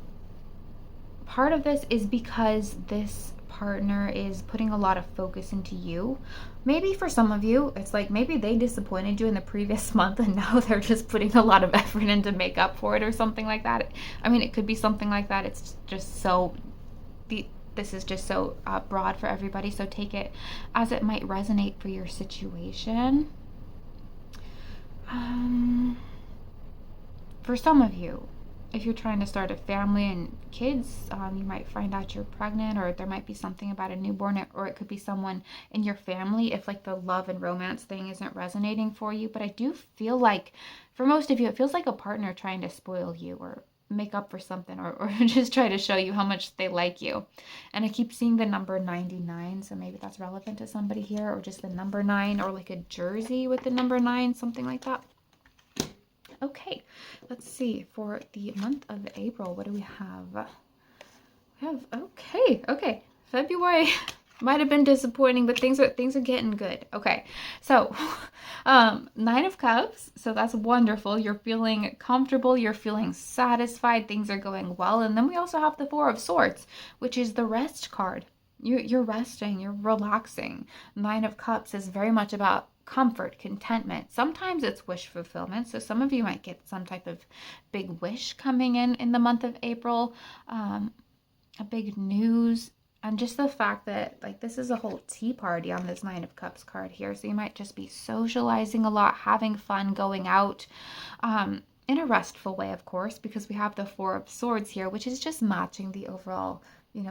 part of this is because this partner is putting a lot of focus into you. Maybe for some of you, it's like maybe they disappointed you in the previous month and now they're just putting a lot of effort in to make up for it or something like that. I mean, it could be something like that. It's just so, this is just so broad for everybody. So take it as it might resonate for your situation. For some of you, if you're trying to start a family and kids, you might find out you're pregnant, or there might be something about a newborn, or it could be someone in your family if like the love and romance thing isn't resonating for you. But I do feel like for most of you, it feels like a partner trying to spoil you or make up for something, or just try to show you how much they like you. And I keep seeing the number 99, so maybe that's relevant to somebody here, or just the number 9, or like a jersey with the number 9, something like that. Okay, let's see, for the month of April, what do we have? We have, okay, February might have been disappointing, but things are getting good. Okay, so 9 of Cups, so that's wonderful. You're feeling comfortable, you're feeling satisfied, things are going well. And then we also have the 4 of Swords, which is the rest card. You're resting, you're relaxing. 9 of Cups is very much about comfort, contentment. Sometimes it's wish fulfillment. So some of you might get some type of big wish coming in the month of April, a big news. And just the fact that like this is a whole tea party on this 9 of Cups card here. So you might just be socializing a lot, having fun, going out, in a restful way, of course, because we have the 4 of Swords here, which is just matching the overall,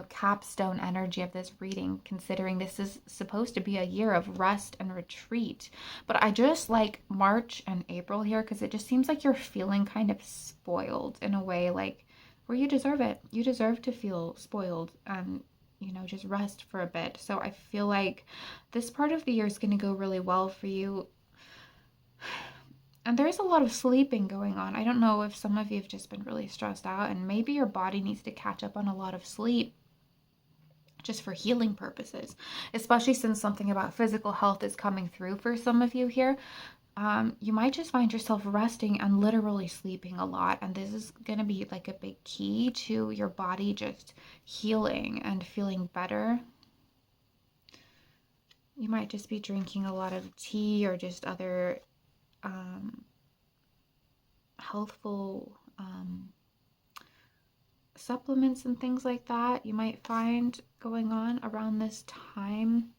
capstone energy of this reading, considering this is supposed to be a year of rest and retreat. But I just like March and April here because it just seems like you're feeling kind of spoiled in a way, like where you deserve it. You deserve to feel spoiled and, just rest for a bit. So I feel like this part of the year is going to go really well for you. And there's a lot of sleeping going on. I don't know if some of you have just been really stressed out and maybe your body needs to catch up on a lot of sleep just for healing purposes, especially since something about physical health is coming through for some of you here. You might just find yourself resting and literally sleeping a lot. And this is going to be like a big key to your body just healing and feeling better. You might just be drinking a lot of tea or just other healthful supplements and things like that you might find going on around this time.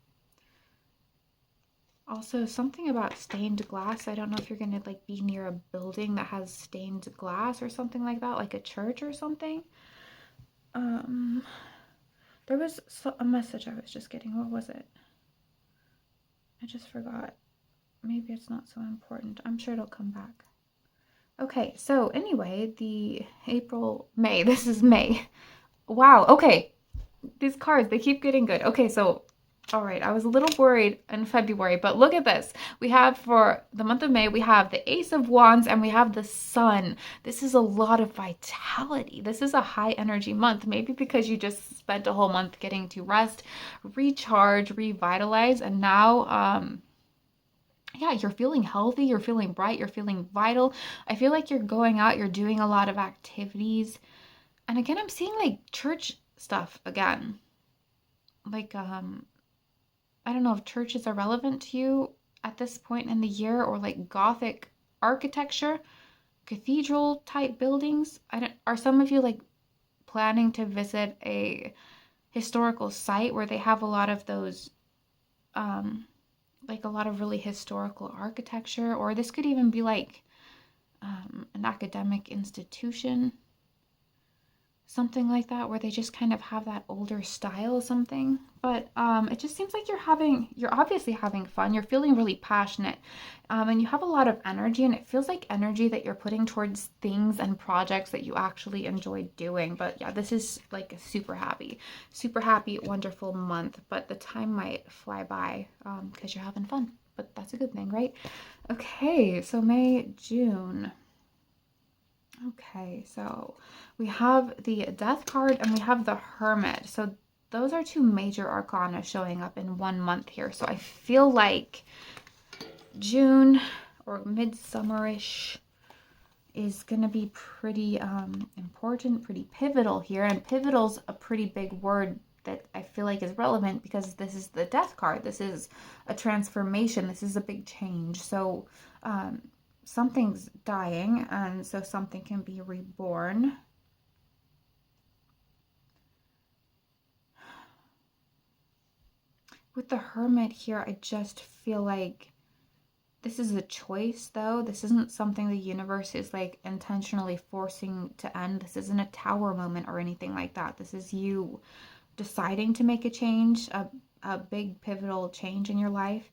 Also, something about stained glass. I don't know if you're gonna like be near a building that has stained glass or something like that, like a church or something. There was a message I was just getting. What was it? I just forgot. Maybe it's not so important. I'm sure it'll come back. Okay, so anyway, the May, this is May. Wow, okay. These cards, they keep getting good. Okay, so, all right, I was a little worried in February, but look at this. We have for the month of May, we have the Ace of Wands and we have the Sun. This is a lot of vitality. This is a high energy month, maybe because you just spent a whole month getting to rest, recharge, revitalize, and now, yeah, you're feeling healthy, you're feeling bright, you're feeling vital. I feel like you're going out, you're doing a lot of activities. And again, I'm seeing like church stuff again. Like, I don't know if churches are relevant to you at this point in the year, or like Gothic architecture, cathedral type buildings. Are some of you like planning to visit a historical site where they have a lot of those, like a lot of really historical architecture, or this could even be like an academic institution. something like that, where they just kind of have that older style something. But it just seems like you're obviously having fun, you're feeling really passionate, and you have a lot of energy, and it feels like energy that you're putting towards things and projects that you actually enjoy doing. But yeah, this is like a super happy, wonderful month, but the time might fly by because you're having fun, but that's a good thing, right? Okay, so May, June. Okay, so we have the Death card and we have the Hermit. So those are two major arcana showing up in 1 month here. So I feel like June or midsummerish is going to be pretty important, pretty pivotal here. And pivotal's a pretty big word that I feel like is relevant because this is the Death card. This is a transformation. This is a big change. So something's dying, and so something can be reborn. With the Hermit here, I just feel like this is a choice, though. This isn't something the universe is like intentionally forcing to end. This isn't a tower moment or anything like that. This is you deciding to make a change, a big pivotal change in your life.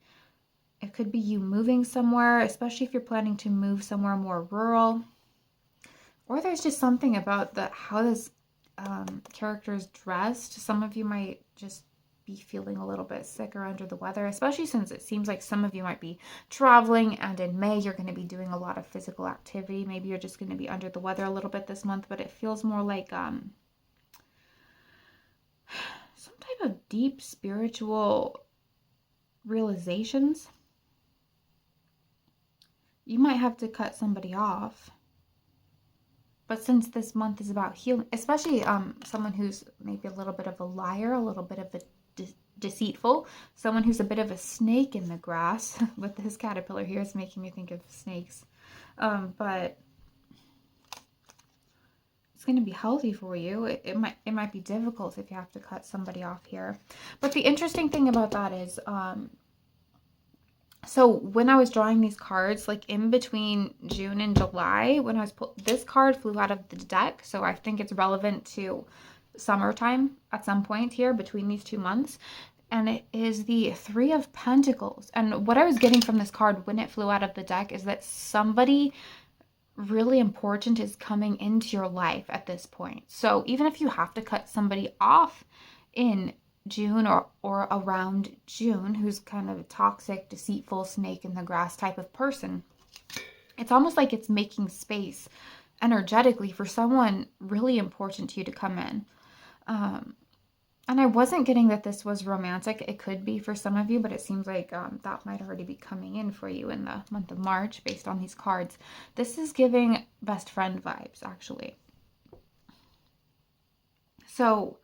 It could be you moving somewhere, especially if you're planning to move somewhere more rural. Or there's just something about how this character is dressed. Some of you might just be feeling a little bit sick or under the weather, especially since it seems like some of you might be traveling, and in May you're going to be doing a lot of physical activity. Maybe you're just going to be under the weather a little bit this month, but it feels more like some type of deep spiritual realizations. You might have to cut somebody off. But since this month is about healing, especially someone who's maybe a little bit of a liar, a little bit of a deceitful, someone who's a bit of a snake in the grass, with this caterpillar here is making me think of snakes. But it's going to be healthy for you. It might be difficult if you have to cut somebody off here. But the interesting thing about that is so when I was drawing these cards, like in between June and July, when I was this card flew out of the deck, so I think it's relevant to summertime at some point here between these 2 months, and it is the Three of Pentacles. And what I was getting from this card when it flew out of the deck is that somebody really important is coming into your life at this point. So even if you have to cut somebody off in June or around June, who's kind of a toxic, deceitful, snake in the grass type of person, it's almost like it's making space energetically for someone really important to you to come in. And I wasn't getting that this was romantic. It could be for some of you, but it seems like that might already be coming in for you in the month of March based on these cards. This is giving best friend vibes, actually. So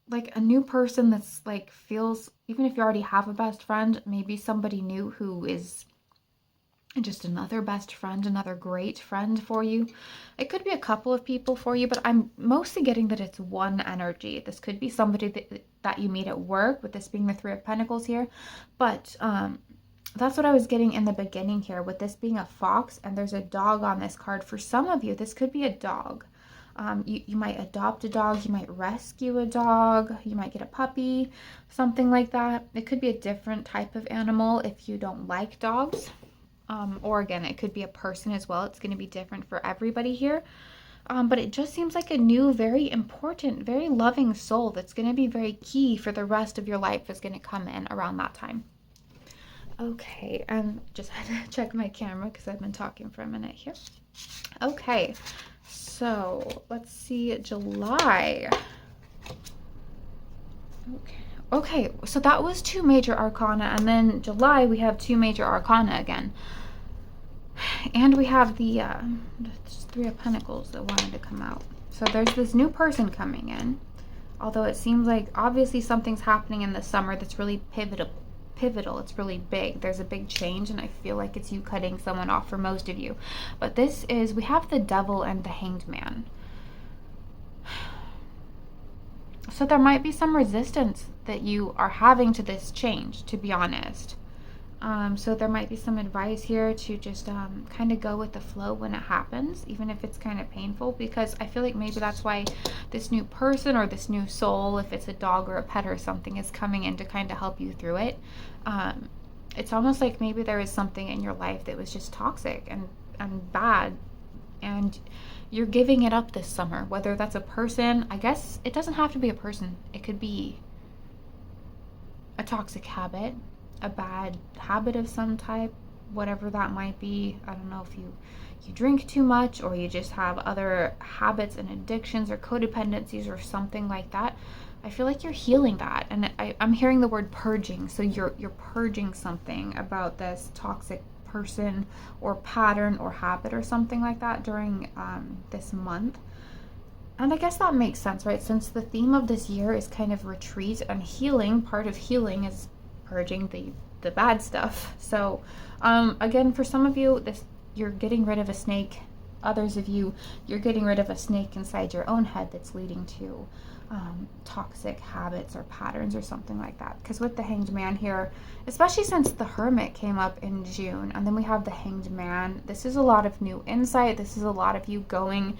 like a new person that's like feels, even if you already have a best friend, maybe somebody new who is just another best friend, another great friend for you. It could be a couple of people for you, but I'm mostly getting that it's one energy. This could be somebody that you meet at work, with this being the Three of Pentacles here. But that's what I was getting in the beginning here, with this being a fox, and there's a dog on this card. For some of you, this could be a dog. You might adopt a dog, you might rescue a dog, you might get a puppy, something like that. It could be a different type of animal if you don't like dogs. Or again, it could be a person as well. It's going to be different for everybody here. But it just seems like a new, very important, very loving soul that's going to be very key for the rest of your life is going to come in around that time. Okay, just had to check my camera because I've been talking for a minute here. Okay, so let's see, July. Okay, so that was two major arcana, and then July we have two major arcana again. And we have the Three of Pentacles that wanted to come out. So there's this new person coming in. Although it seems like obviously something's happening in the summer that's really pivotal. It's really big. There's a big change, and I feel like it's you cutting someone off for most of you. But this is, we have the Devil and the Hanged Man. So there might be some resistance that you are having to this change, to be honest. So there might be some advice here to just kind of go with the flow when it happens, even if it's kind of painful, because I feel like maybe that's why this new person or this new soul, if it's a dog or a pet or something, is coming in to kind of help you through it. It's almost like maybe there is something in your life that was just toxic and bad, and you're giving it up this summer, whether that's a person. I guess it doesn't have to be a person. It could be a toxic habit, a bad habit of some type, whatever that might be. I don't know if you drink too much, or you just have other habits and addictions or codependencies or something like that. I feel like you're healing that, and I'm hearing the word purging. So you're purging something about this toxic person or pattern or habit or something like that during this month. And I guess that makes sense, right? Since the theme of this year is kind of retreat and healing, part of healing is purging the bad stuff. So again, for some of you, you're getting rid of a snake. Others of you, you're getting rid of a snake inside your own head that's leading to toxic habits or patterns or something like that. Because with the Hanged Man here, especially since the Hermit came up in June, and then we have the Hanged Man, this is a lot of new insight. This is a lot of you going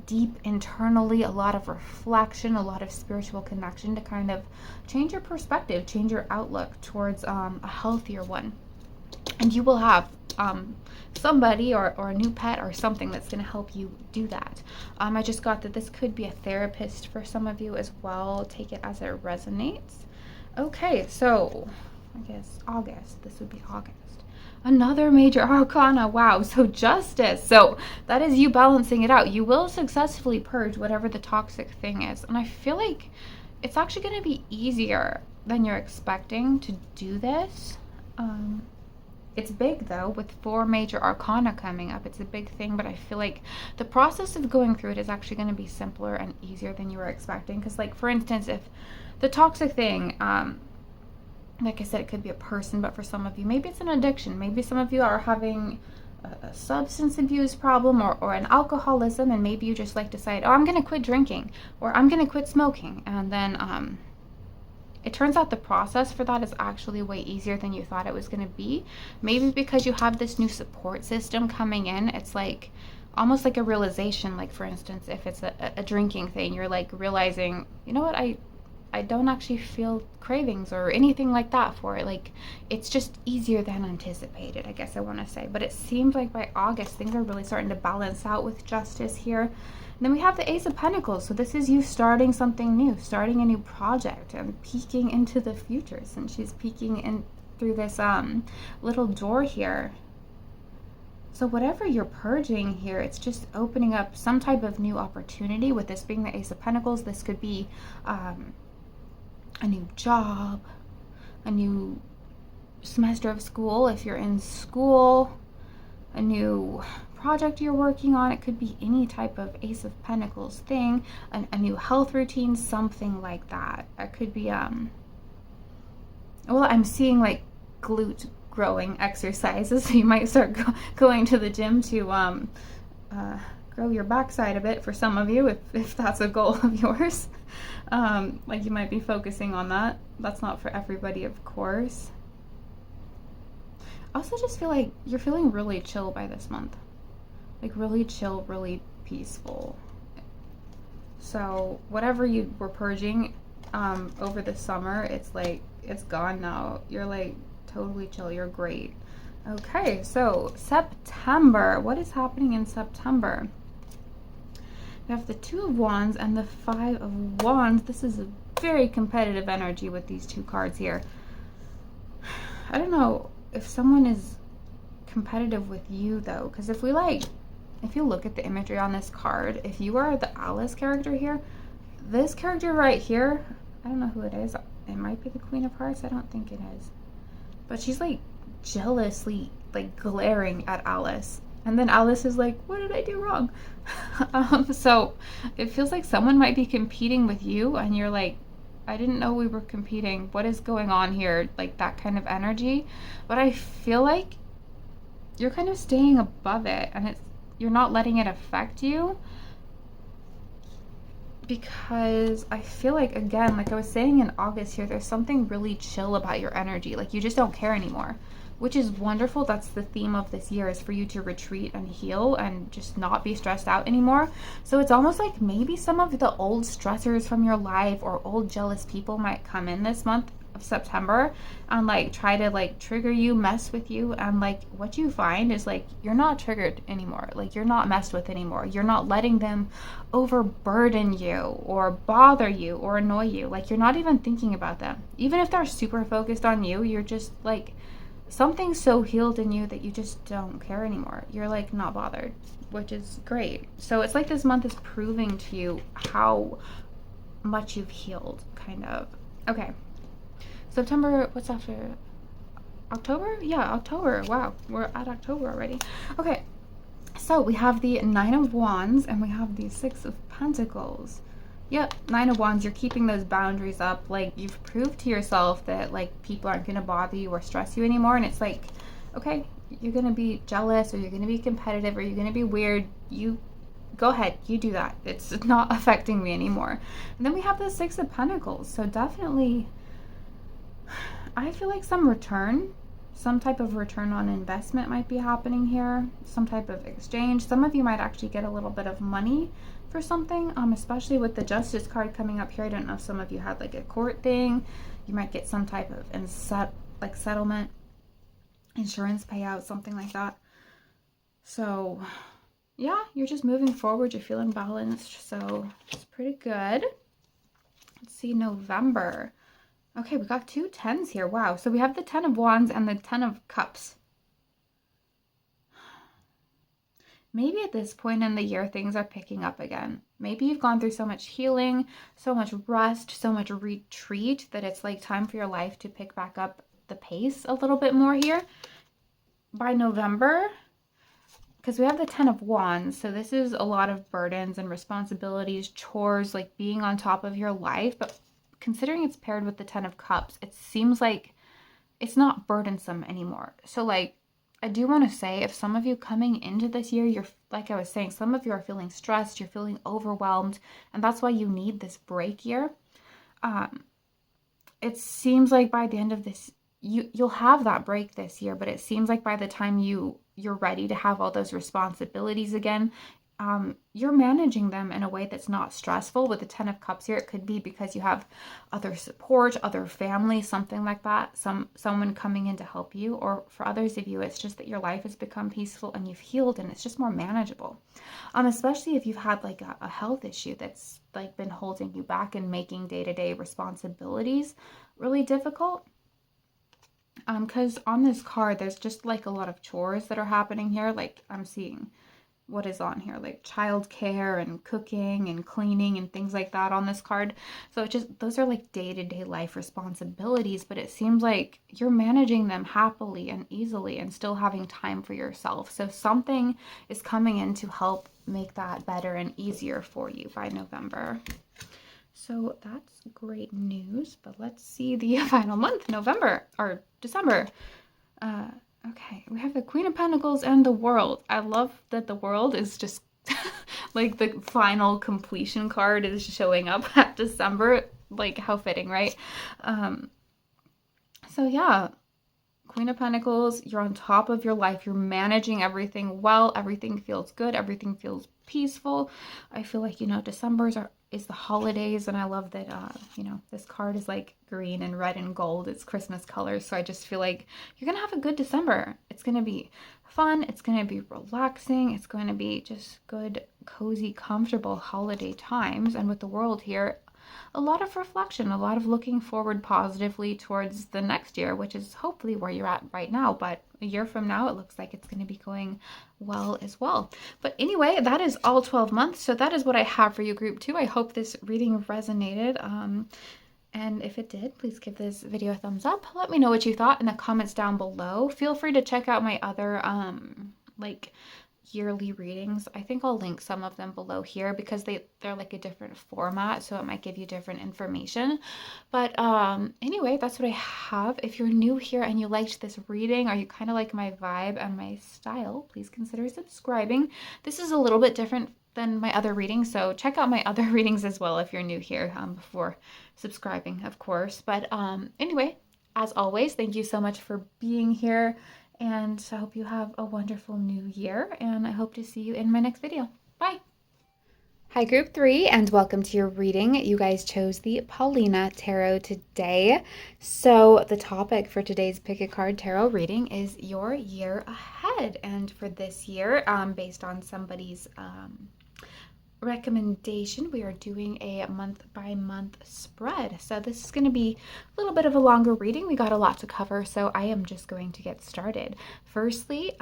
deep internally, a lot of reflection, a lot of spiritual connection to kind of change your perspective, change your outlook towards a healthier one. And you will have somebody or a new pet or something that's going to help you do that. I just got that this could be a therapist for some of you as well. Take it as it resonates. Okay, so I guess August. This would be August. Another major arcana. Wow. So justice. So that is you balancing it out. You will successfully purge whatever the toxic thing is. And I feel like it's actually going to be easier than you're expecting to do this. It's big though, with 4 major arcana coming up. It's a big thing, but I feel like the process of going through it is actually going to be simpler and easier than you were expecting. Because, like, for instance, if the toxic thing, like I said, it could be a person, but for some of you, maybe it's an addiction. Maybe some of you are having a substance abuse problem or an alcoholism, and maybe you just like decide, oh, I'm going to quit drinking, or I'm going to quit smoking, and then it turns out the process for that is actually way easier than you thought it was going to be. Maybe because you have this new support system coming in, it's like almost like a realization. Like, for instance, if it's a drinking thing, you're like realizing, you know what, I don't actually feel cravings or anything like that for it. Like, it's just easier than anticipated, I guess I want to say. But it seems like by August, things are really starting to balance out with justice here. Then we have the Ace of Pentacles. So this is you starting something new, starting a new project and peeking into the future, since she's peeking in through this little door here. So whatever you're purging here, it's just opening up some type of new opportunity. With this being the Ace of Pentacles, this could be a new job, a new semester of school if you're in school, a new project you're working on. It could be any type of Ace of Pentacles thing, a new health routine, something like that. It could be well, I'm seeing like glute growing exercises. So you might start going to the gym to grow your backside a bit for some of you, if that's a goal of yours. Like, you might be focusing on that. That's not for everybody, of course. I also just feel like you're feeling really chill by this month. Like, really chill, really peaceful. So whatever you were purging over the summer, it's like, it's gone now. You're like totally chill. You're great. Okay, so September. What is happening in September? We have the 2 of Wands and the 5 of Wands. This is a very competitive energy with these 2 cards here. I don't know if someone is competitive with you though, because if you look at the imagery on this card, if you are the Alice character here, this character right here, I don't know who it is. It might be the Queen of Hearts. I don't think it is. But she's like jealously like glaring at Alice. And then Alice is like, what did I do wrong? So it feels like someone might be competing with you, and you're like, I didn't know we were competing. What is going on here? Like, that kind of energy. But I feel like you're kind of staying above it, and you're not letting it affect you. because I feel like, again, like I was saying in August here, there's something really chill about your energy. Like you just don't care anymore, which is wonderful. That's the theme of this year, is for you to retreat and heal and just not be stressed out anymore. So it's almost like maybe some of the old stressors from your life or old jealous people might come in this month of September and like try to like trigger you, mess with you. And like what you find is like you're not triggered anymore. Like you're not messed with anymore. You're not letting them overburden you or bother you or annoy you. Like you're not even thinking about them. Even if they're super focused on you, you're just like, something's so healed in you that you just don't care anymore. You're like not bothered, which is great. So it's like this month is proving to you how much you've healed, kind of. Okay. September, what's after? October? Yeah, October. Wow, we're at October already. Okay, so we have the Nine of Wands and we have the Six of Pentacles. Yep, Nine of Wands, you're keeping those boundaries up. Like you've proved to yourself that like people aren't going to bother you or stress you anymore. And it's like, okay, you're going to be jealous or you're going to be competitive or you're going to be weird. You go ahead, you do that. It's not affecting me anymore. And then we have the Six of Pentacles. So definitely, I feel like some type of return on investment might be happening here, some type of exchange. Some of you might actually get a little bit of money for something, especially with the Justice card coming up here. I don't know if some of you had like a court thing. You might get some type of settlement, insurance payout, something like that. So yeah, you're just moving forward. You're feeling balanced. So it's pretty good. Let's see, November. Okay, we got two tens here. Wow. So we have the Ten of Wands and the Ten of Cups. Maybe at this point in the year, things are picking up again. Maybe you've gone through so much healing, so much rest, so much retreat that it's like time for your life to pick back up the pace a little bit more here. By November, because we have the Ten of Wands, so this is a lot of burdens and responsibilities, chores, like being on top of your life. But considering it's paired with the Ten of Cups, it seems like it's not burdensome anymore. So like, I do want to say, if some of you coming into this year, you're, like I was saying, some of you are feeling stressed, you're feeling overwhelmed, and that's why you need this break year. It seems like by the end of this, you'll have that break this year, but it seems like by the time you're ready to have all those responsibilities again, you're managing them in a way that's not stressful. With the Ten of Cups here, it could be because you have other support, other family, something like that, someone coming in to help you. Or for others of you, it's just that your life has become peaceful and you've healed and it's just more manageable. Especially if you've had like a health issue that's like been holding you back and making day-to-day responsibilities really difficult. Because on this card, there's just like a lot of chores that are happening here. Like I'm seeing what is on here, like childcare and cooking and cleaning and things like that on this card. So it just, those are like day-to-day life responsibilities, but it seems like you're managing them happily and easily and still having time for yourself. So something is coming in to help make that better and easier for you by November. So that's great news, but let's see the final month, November or December. Okay, we have the Queen of Pentacles and the World. I love that the World is just like the final completion card is showing up at December. Like how fitting, right? So yeah, Queen of Pentacles, you're on top of your life. You're managing everything well. Everything feels good. Everything feels peaceful. I feel like, December is the holidays, and I love that, this card is like green and red and gold. It's Christmas colors, so I just feel like you're going to have a good December. It's going to be fun. It's going to be relaxing. It's going to be just good, cozy, comfortable holiday times. And with the World here, a lot of reflection, a lot of looking forward positively towards the next year, which is hopefully where you're at right now. But a year from now, it looks like it's going to be going well as well. But anyway, that is all 12 months. So that is what I have for you, group 2. I hope this reading resonated. And if it did, please give this video a thumbs up. Let me know what you thought in the comments down below. Feel free to check out my other yearly readings. I think I'll link some of them below here because they're like a different format, so it might give you different information. But anyway, that's what I have. If you're new here and you liked this reading, or you kind of like my vibe and my style, please consider subscribing. This is a little bit different than my other readings. So check out my other readings as well if you're new here, before subscribing, of course. But anyway, as always, thank you so much for being here. And I hope you have a wonderful new year. And I hope to see you in my next video. Bye. Hi, Group 3, and welcome to your reading. You guys chose the Paulina Tarot today. So the topic for today's Pick a Card Tarot reading is your year ahead. And for this year, based on somebody's recommendation, we are doing a month by month spread. So this is going to be a little bit of a longer reading. We got a lot to cover, so I am just going to get started. Firstly,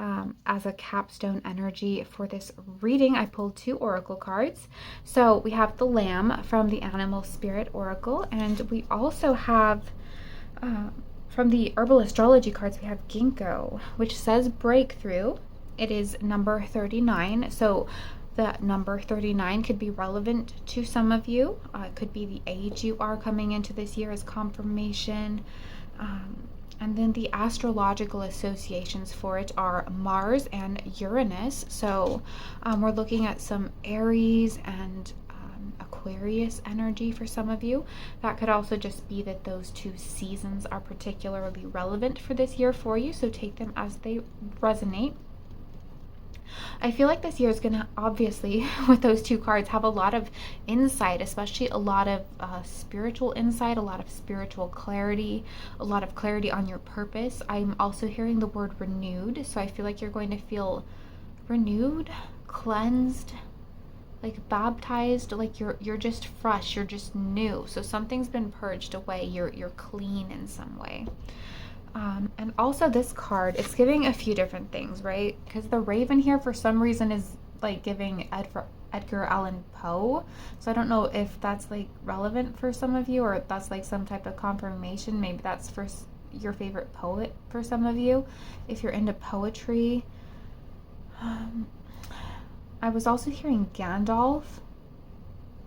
as a capstone energy for this reading, I pulled 2 oracle cards. So we have the Lamb from the Animal Spirit Oracle, and we also have from the Herbal Astrology cards, we have Ginkgo, which says breakthrough. It is number 39. So that number 39 could be relevant to some of you. It could be the age you are coming into this year as confirmation. And then the astrological associations for it are Mars and Uranus. So we're looking at some Aries and Aquarius energy for some of you. That could also just be that those 2 seasons are particularly relevant for this year for you. So take them as they resonate. I feel like this year is going to, obviously, with those 2 cards, have a lot of insight, especially a lot of spiritual insight, a lot of spiritual clarity, a lot of clarity on your purpose. I'm also hearing the word renewed, so I feel like you're going to feel renewed, cleansed, like baptized, like you're just fresh, you're just new. So something's been purged away, you're clean in some way. And also this card, it's giving a few different things, right? Because the Raven here for some reason is like giving Edgar Allan Poe. So I don't know if that's like relevant for some of you, or if that's like some type of confirmation. Maybe that's for your favorite poet for some of you, if you're into poetry. I was also hearing Gandalf.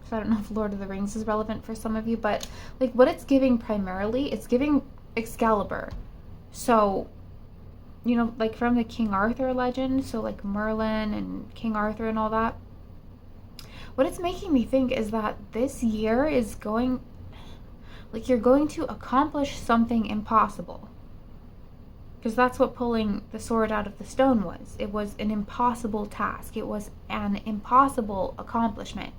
So I don't know if Lord of the Rings is relevant for some of you, but like what it's giving primarily, it's giving Excalibur. So, you know, like from the King Arthur legend, so like Merlin and King Arthur and all that. What it's making me think is that this year is going, like you're going to accomplish something impossible. Because that's what pulling the sword out of the stone was. It was an impossible task. It was an impossible accomplishment.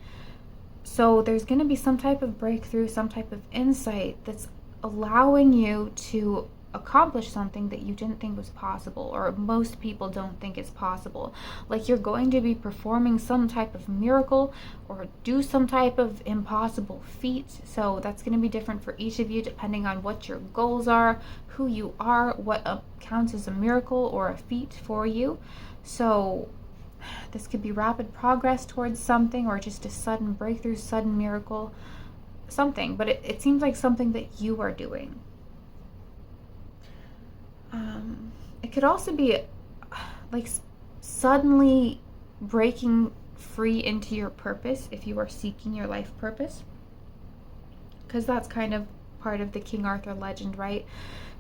So there's going to be some type of breakthrough, some type of insight that's allowing you to accomplish something that you didn't think was possible, or most people don't think is possible. Like you're going to be performing some type of miracle or do some type of impossible feat. So that's going to be different for each of you depending on what your goals are, who you are, what counts as a miracle or a feat for you. So this could be rapid progress towards something, or just a sudden breakthrough, sudden miracle, something. But it seems like something that you are doing. It could also be like suddenly breaking free into your purpose if you are seeking your life purpose. Because that's kind of part of the King Arthur legend, right?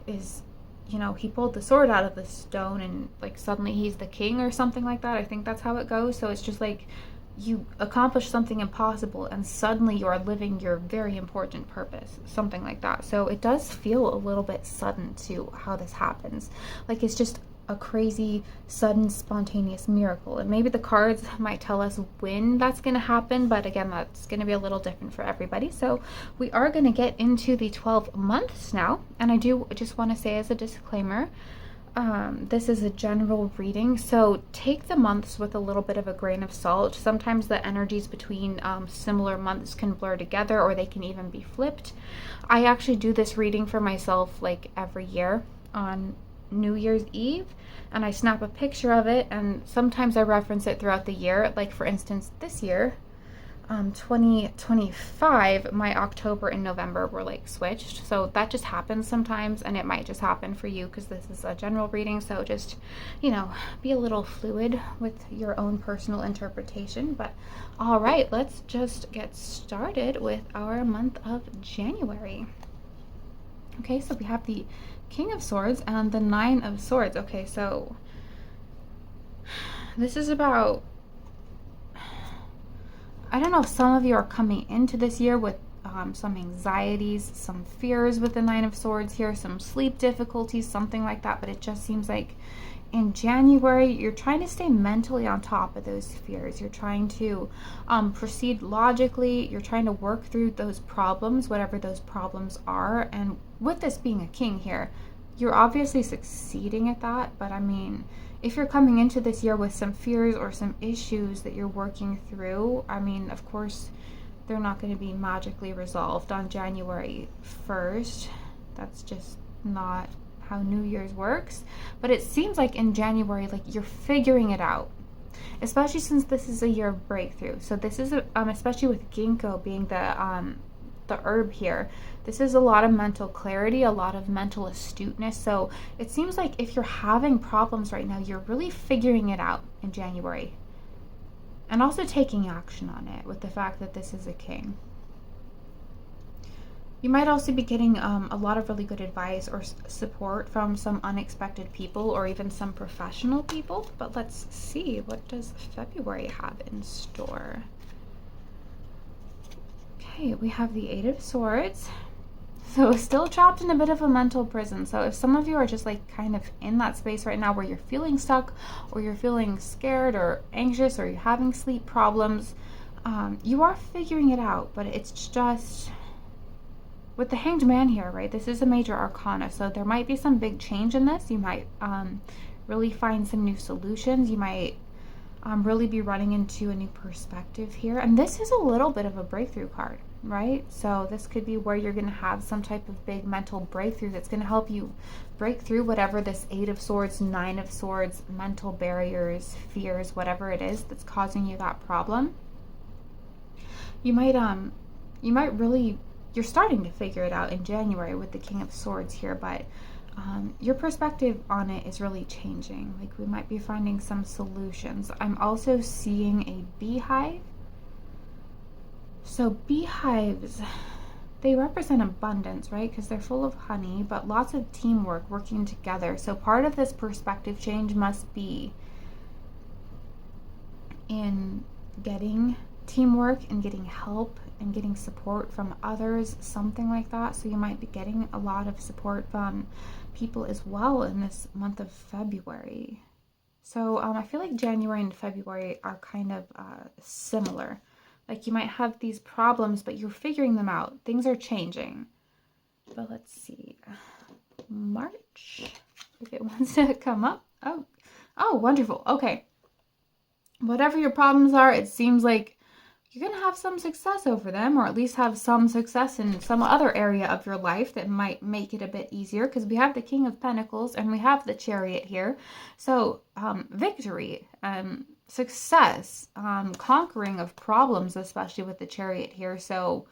Is, you know, he pulled the sword out of the stone and like suddenly he's the king or something like that. I think that's how it goes. So it's just like you accomplish something impossible and suddenly you are living your very important purpose, something like that. So it does feel a little bit sudden to how this happens. Like it's just a crazy, sudden, spontaneous miracle. And maybe the cards might tell us when that's going to happen, but again, that's going to be a little different for everybody. So we are going to get into the 12 months now. And I do just want to say as a disclaimer, this is a general reading, so take the months with a little bit of a grain of salt. Sometimes the energies between similar months can blur together, or they can even be flipped. I actually do this reading for myself like every year on New Year's Eve, and I snap a picture of it, and sometimes I reference it throughout the year. Like for instance, this year, 2025, my October and November were like switched. So that just happens sometimes, and it might just happen for you because this is a general reading. So just, you know, be a little fluid with your own personal interpretation. But all right, let's just get started with our month of January. Okay, so we have the King of Swords and the Nine of Swords. Okay, so this is about I don't know if some of you are coming into this year with some anxieties, some fears with the Nine of Swords here, some sleep difficulties, something like that. But it just seems like in January, you're trying to stay mentally on top of those fears. You're trying to proceed logically. You're trying to work through those problems, whatever those problems are. And with this being a king here, you're obviously succeeding at that. But I mean, if you're coming into this year with some fears or some issues that you're working through, I mean, of course, they're not going to be magically resolved on January 1st. That's just not how New Year's works. But it seems like in January, like you're figuring it out, especially since this is a year of breakthrough. So this is especially with ginkgo being the herb here, this is a lot of mental clarity, a lot of mental astuteness. So it seems like if you're having problems right now, you're really figuring it out in January, and also taking action on it with the fact that this is a king. You might also be getting a lot of really good advice or support from some unexpected people or even some professional people. But let's see, what does February have in store? Okay, we have the Eight of Swords. So still trapped in a bit of a mental prison. So if some of you are just like kind of in that space right now where you're feeling stuck or you're feeling scared or anxious or you're having sleep problems, you are figuring it out, but it's just with the Hanged Man here, right? This is a major arcana, so there might be some big change in this. You might really find some new solutions. You might really be running into a new perspective here. And this is a little bit of a breakthrough card, right? So this could be where you're going to have some type of big mental breakthrough that's going to help you break through whatever this Eight of Swords, Nine of Swords, mental barriers, fears, whatever it is that's causing you that problem. You might really, you're starting to figure it out in January with the King of Swords here, but your perspective on it is really changing. Like we might be finding some solutions. I'm also seeing a beehive. So beehives, they represent abundance, right? Because they're full of honey, but lots of teamwork, working together. So part of this perspective change must be in getting teamwork and getting help and getting support from others, something like that. So you might be getting a lot of support from people as well in this month of February. So I feel like January and February are kind of similar. Like you might have these problems, but you're figuring them out. Things are changing. But let's see. March, if it wants to come up. Oh, wonderful. Okay. Whatever your problems are, it seems like you're going to have some success over them, or at least have some success in some other area of your life that might make it a bit easier, because we have the King of Pentacles and we have the Chariot here. So victory, success, conquering of problems, especially with the Chariot here. So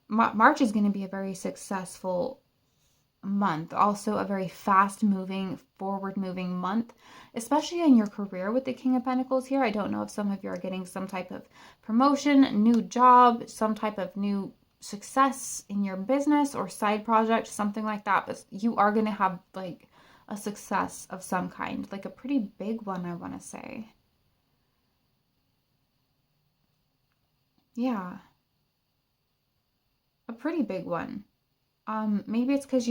March is going to be a very successful month, also a very fast moving, forward moving month, especially in your career with the King of Pentacles here. I don't know if some of you are getting some type of promotion, new job, some type of new success in your business or side project, something like that, but you are going to have like a success of some kind, like a pretty big one, I want to say. Yeah, a pretty big one. Maybe it's because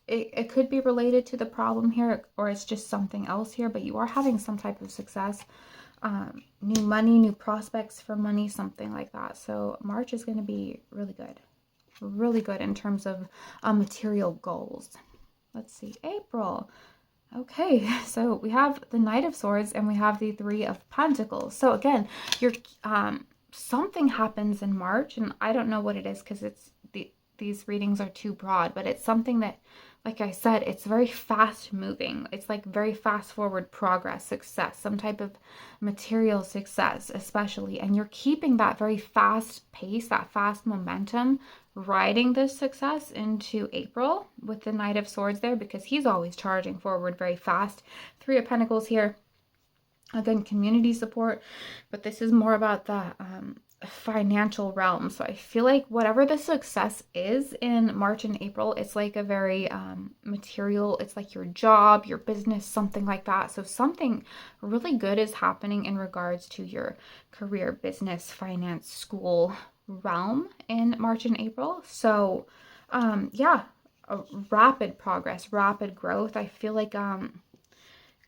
it could be related to the problem here, or it's just something else here, but you are having some type of success, new money, new prospects for money, something like that. So March is going to be really good in terms of material goals. Let's see, April. Okay, so we have the Knight of Swords and we have the Three of Pentacles. So again, you're something happens in March, and I don't know what it is because these readings are too broad, but it's something that, like I said, it's very fast moving. It's like very fast forward progress, success, some type of material success, especially. And you're keeping that very fast pace, that fast momentum, riding this success into April with the Knight of Swords there, because he's always charging forward very fast. Three of Pentacles here. Again, community support, but this is more about the financial realm. So I feel like whatever the success is in March and April, it's like a very material, it's like your job, your business, something like that. So something really good is happening in regards to your career, business, finance, school realm in March and April. So yeah, a rapid progress, rapid growth. I feel like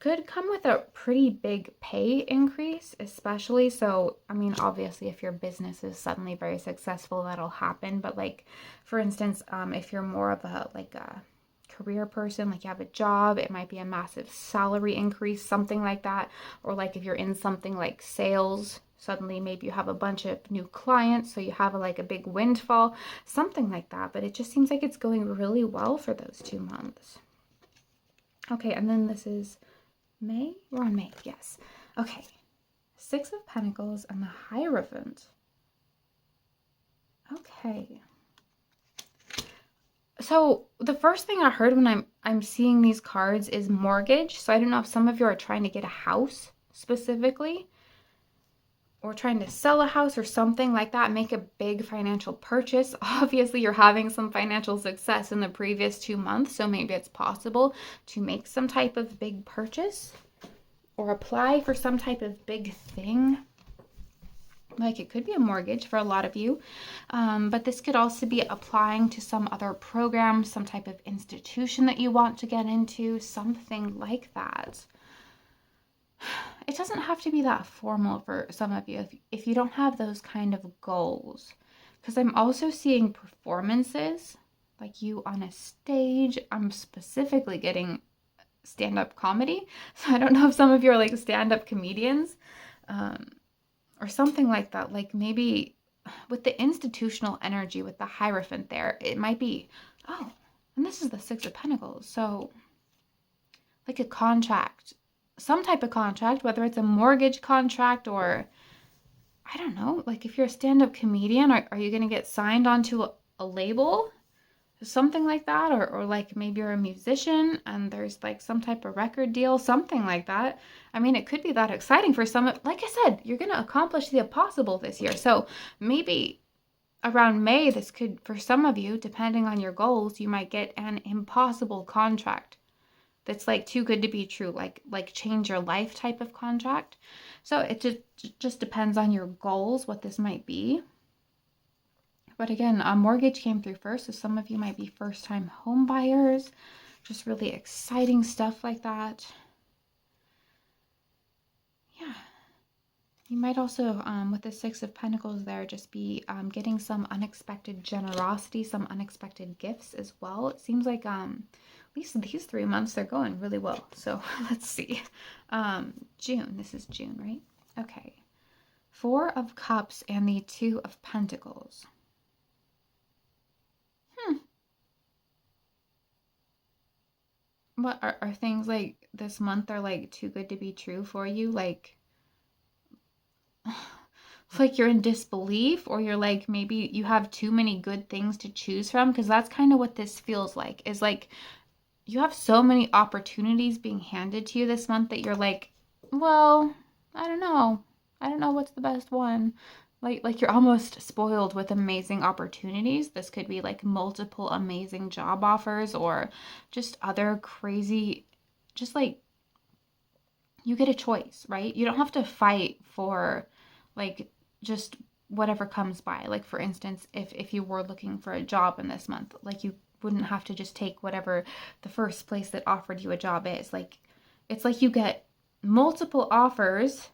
could come with a pretty big pay increase, especially. So, I mean, obviously, if your business is suddenly very successful, that'll happen. But like, for instance, if you're more of a like a career person, like you have a job, it might be a massive salary increase, something like that. Or like if you're in something like sales, suddenly maybe you have a bunch of new clients, so you have like a big windfall, something like that. But it just seems like it's going really well for those 2 months. Okay, and then this is May? We're on May, yes. Okay. Six of Pentacles and the Hierophant. Okay. So the first thing I heard when I'm seeing these cards is mortgage. So I don't know if some of you are trying to get a house specifically, or trying to sell a house or something like that, make a big financial purchase. Obviously, you're having some financial success in the previous 2 months, so maybe it's possible to make some type of big purchase or apply for some type of big thing. Like it could be a mortgage for a lot of you, but this could also be applying to some other program, some type of institution that you want to get into, something like that. It doesn't have to be that formal for some of you if you don't have those kind of goals. Because I'm also seeing performances, like you on a stage. I'm specifically getting stand-up comedy. So I don't know if some of you are like stand-up comedians or something like that. Like maybe with the institutional energy, with the Hierophant there, it might be, oh, and this is the Six of Pentacles. So like a contract, some type of contract, whether it's a mortgage contract or I don't know, like if you're a stand-up comedian, are you going to get signed onto a label? Something like that, or like maybe you're a musician and there's like some type of record deal, something like that. I mean, it could be that exciting for some. Like I said, you're going to accomplish the impossible this year. So maybe around May, this could, for some of you, depending on your goals, you might get an impossible contract that's like too good to be true, like change your life type of contract. So it just depends on your goals, what this might be. But again, a mortgage came through first, so some of you might be first-time home buyers, just really exciting stuff like that. Yeah. You might also, with the Six of Pentacles there, just be getting some unexpected generosity, some unexpected gifts as well. It seems like at least these 3 months, they're going really well. So let's see. June. This is June, right? Okay. Four of Cups and the Two of Pentacles. What are things like this month are like too good to be true for you? Like you're in disbelief, or you're like maybe you have too many good things to choose from, because that's kind of what this feels like. Is like you have so many opportunities being handed to you this month that you're like, well, I don't know. I don't know what's the best one. Like you're almost spoiled with amazing opportunities. This could be like multiple amazing job offers or just other crazy, just like you get a choice, right? You don't have to fight for like just whatever comes by. Like for instance, if you were looking for a job in this month, like you wouldn't have to just take whatever the first place that offered you a job is. Like it's like you get multiple offers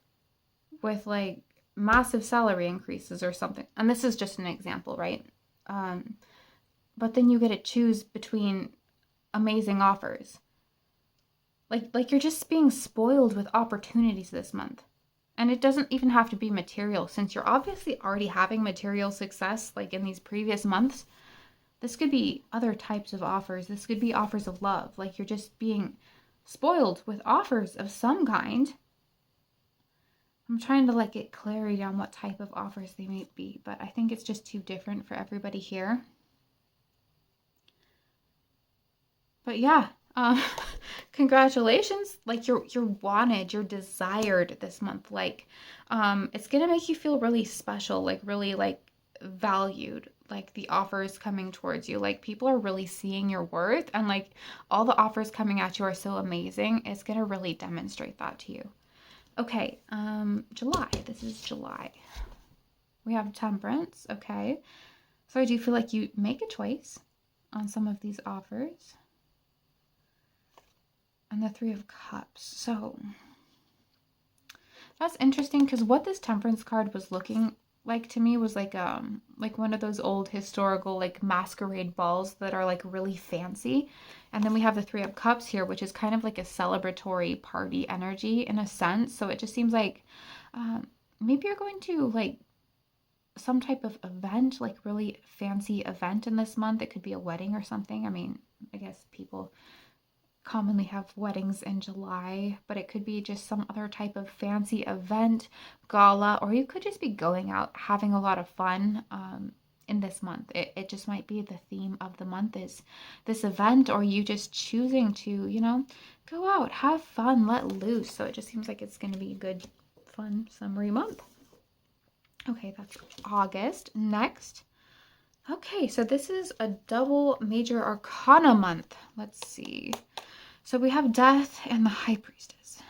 with like massive salary increases or something. And this is just an example, right? But then you get to choose between amazing offers. Like you're just being spoiled with opportunities this month. And it doesn't even have to be material, since you're obviously already having material success like in these previous months. This could be other types of offers. This could be offers of love. Like you're just being spoiled with offers of some kind. I'm trying to like get clarity on what type of offers they might be, but I think it's just too different for everybody here. But yeah, Congratulations. Like you're wanted, you're desired this month. Like it's gonna make you feel really special, like really like valued. Like the offers coming towards you. Like people are really seeing your worth, and like all the offers coming at you are so amazing. It's gonna really demonstrate that to you. Okay, July. This is July. We have temperance, okay. So I do feel like you make a choice on some of these offers. And the Three of Cups. So that's interesting because what this Temperance card was looking like to me was like one of those old historical like masquerade balls that are like really fancy. And then we have the Three of Cups here, which is kind of like a celebratory party energy in a sense. So it just seems like maybe you're going to like some type of event, like really fancy event in this month. It could be a wedding or something. I mean, I guess people commonly have weddings in July, but it could be just some other type of fancy event, gala, or you could just be going out having a lot of fun in this month. It just might be the theme of the month is this event, or you just choosing to, you know, go out, have fun, let loose. So it just seems like it's going to be a good, fun, summery month. Okay, that's August. Next. Okay, so this is a double major arcana month. Let's see. So we have Death and the High Priestess.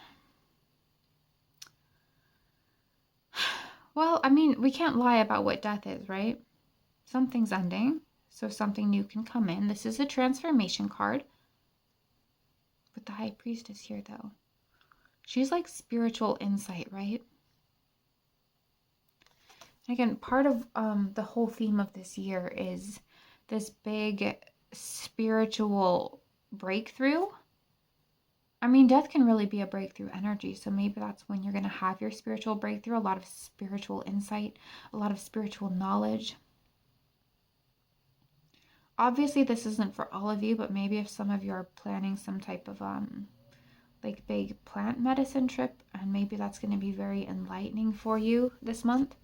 Well, I mean, we can't lie about what death is, right? Something's ending, so something new can come in. This is a transformation card. With the High Priestess here, though. She's like spiritual insight, right? And again, part of the whole theme of this year is this big spiritual breakthrough. I mean, death can really be a breakthrough energy, so maybe that's when you're going to have your spiritual breakthrough, a lot of spiritual insight, a lot of spiritual knowledge. Obviously, this isn't for all of you, but maybe if some of you are planning some type of like big plant medicine trip, and maybe that's going to be very enlightening for you this month.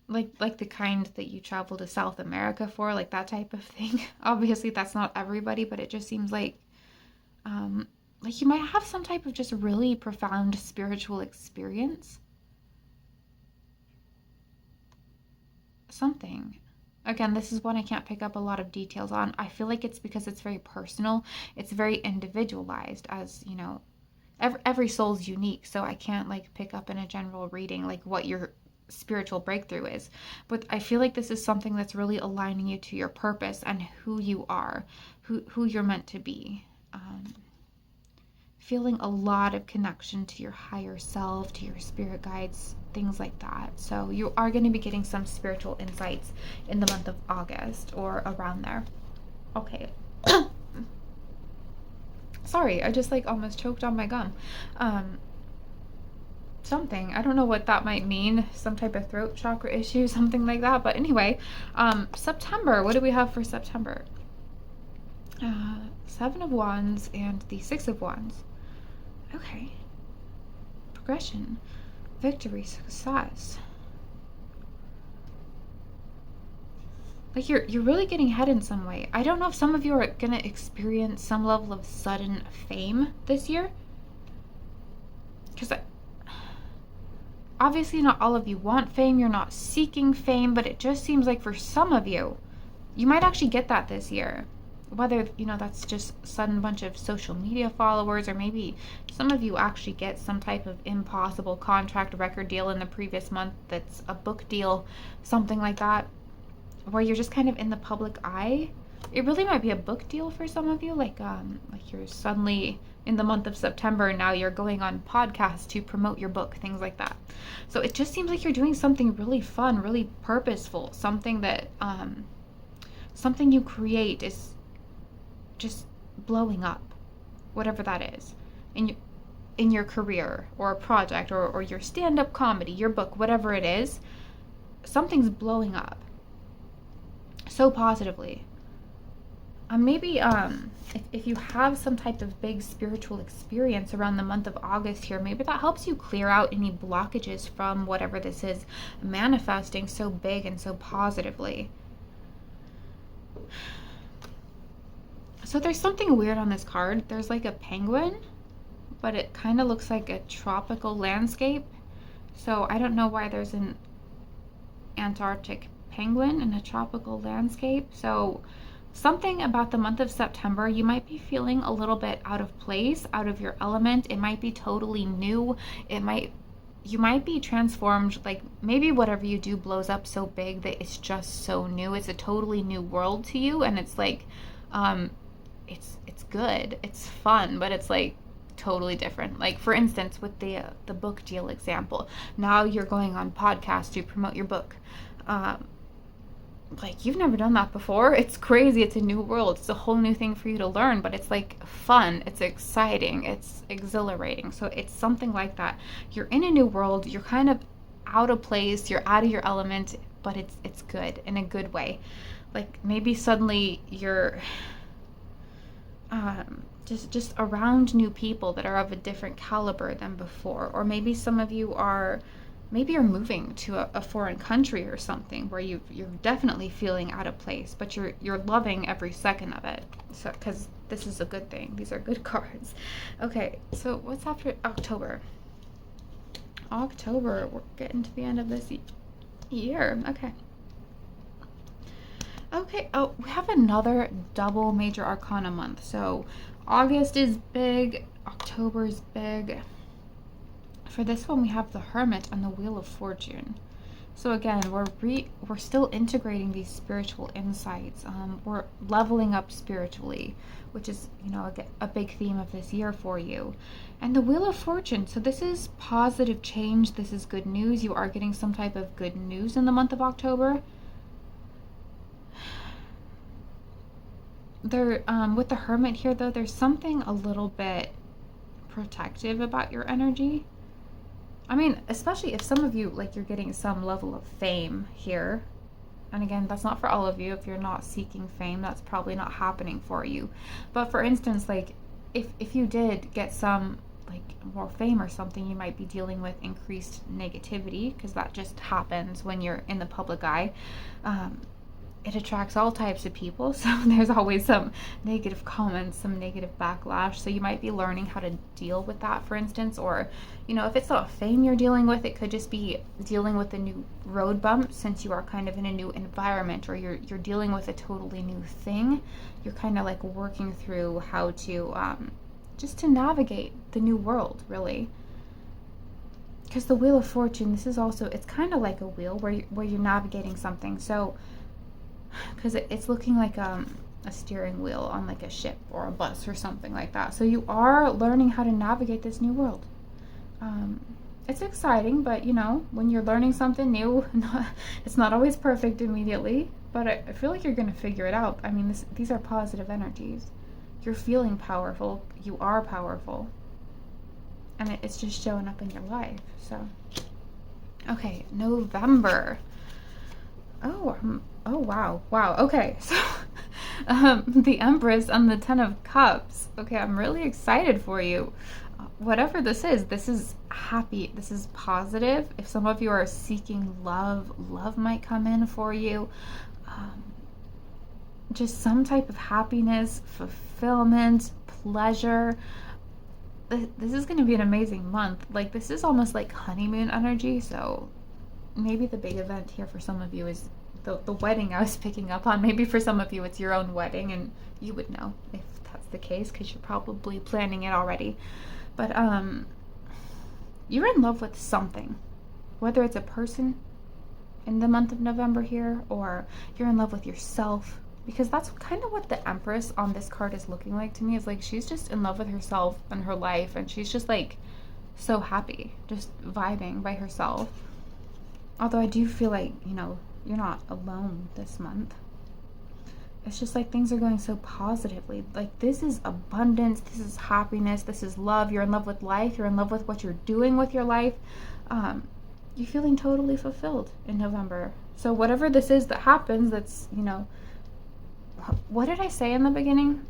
Like the kind that you travel to South America for, like that type of thing. Obviously, that's not everybody, but it just seems like you might have some type of just really profound spiritual experience. Something. Again, this is one I can't pick up a lot of details on. I feel like it's because it's very personal. It's very individualized, as, you know, every soul's unique, so I can't like pick up in a general reading like what your spiritual breakthrough is. But I feel like this is something that's really aligning you to your purpose and who you are, who you're meant to be. Feeling a lot of connection to your higher self, to your spirit guides, things like that. So you are going to be getting some spiritual insights in the month of August or around there. Okay. Sorry, I just like almost choked on my gum. Something, I don't know what that might mean, some type of throat chakra issue, something like that. But anyway, September, what do we have for September? Seven of Wands and the Six of Wands. Okay. Progression, victory, success. Like you're really getting ahead in some way. I don't know if some of you are gonna experience some level of sudden fame this year, because obviously not all of you want fame. You're not seeking fame, but it just seems like for some of you, you might actually get that this year. Whether, you know, that's just sudden bunch of social media followers, or maybe some of you actually get some type of impossible contract record deal in the previous month that's a book deal, something like that, where you're just kind of in the public eye. It really might be a book deal for some of you, like you're suddenly in the month of September, now you're going on podcasts to promote your book, things like that. So it just seems like you're doing something really fun, really purposeful, something that something you create is just blowing up, whatever that is, in your career or a project or your stand-up comedy, your book, whatever it is, something's blowing up so positively. Maybe if you have some type of big spiritual experience around the month of August here, maybe that helps you clear out any blockages from whatever this is manifesting so big and so positively. So there's something weird on this card. There's like a penguin, but it kind of looks like a tropical landscape. So I don't know why there's an Antarctic penguin in a tropical landscape. So something about the month of September, you might be feeling a little bit out of place, out of your element. It might be totally new. You might be transformed, like maybe whatever you do blows up so big that it's just so new. It's a totally new world to you, and it's like it's good. It's fun, but it's like totally different. Like for instance, with the book deal example, now you're going on podcasts to promote your book. Like you've never done that before. It's crazy. It's a new world. It's a whole new thing for you to learn, but it's like fun. It's exciting. It's exhilarating. So it's something like that. You're in a new world. You're kind of out of place. You're out of your element, but it's good in a good way. Like maybe suddenly you're just around new people that are of a different caliber than before, or maybe some of you are maybe you're moving to a foreign country or something where you're definitely feeling out of place, but you're loving every second of it. So because this is a good thing, these are good cards. Okay, so what's after October? We're getting to the end of this year. Okay, oh, we have another double major arcana month. So August is big, October is big. For this one, we have the Hermit and the Wheel of Fortune. So again, we're still integrating these spiritual insights. We're leveling up spiritually, which is, you know, a big theme of this year for you. And the Wheel of Fortune. So this is positive change. This is good news. You are getting some type of good news in the month of October. There, with the Hermit here, though, there's something a little bit protective about your energy. I mean, especially if some of you, like, you're getting some level of fame here. And again, that's not for all of you. If you're not seeking fame, that's probably not happening for you. But for instance, like, if you did get some, like, more fame or something, you might be dealing with increased negativity, because that just happens when you're in the public eye. It attracts all types of people, so there's always some negative comments, some negative backlash. So you might be learning how to deal with that, for instance. Or, you know, if it's not fame you're dealing with, it could just be dealing with a new road bump, since you are kind of in a new environment, or you're dealing with a totally new thing. You're kind of like working through how to just to navigate the new world, really. Because the Wheel of Fortune, this is also, it's kind of like a wheel where you're navigating something. So because it's looking like a steering wheel on like a ship or a bus or something like that. So you are learning how to navigate this new world. It's exciting, but you know, when you're learning something new, it's not always perfect immediately, but I feel like you're going to figure it out. I mean, these are positive energies. You're feeling powerful. You are powerful. And it's just showing up in your life. So, okay, November. Oh, wow. Okay, so the Empress and the Ten of Cups. Okay, I'm really excited for you. Whatever this is happy. This is positive. If some of you are seeking love might come in for you. Just some type of happiness, fulfillment, pleasure. This is going to be an amazing month. Like, this is almost like honeymoon energy, so maybe the big event here for some of you is the wedding I was picking up on. Maybe for some of you it's your own wedding, and you would know if that's the case because you're probably planning it already. But you're in love with something, whether it's a person in the month of November here, or you're in love with yourself, because that's kind of what the Empress on this card is looking like to me. Is like she's just in love with herself and her life, and she's just like so happy, just vibing by herself. Although I do feel like, you know, you're not alone this month. It's just like things are going so positively. Like, this is abundance, this is happiness, this is love. You're in love with life, you're in love with what you're doing with your life. You're feeling totally fulfilled in November. So whatever this is that happens, that's, you know, what did I say in the beginning?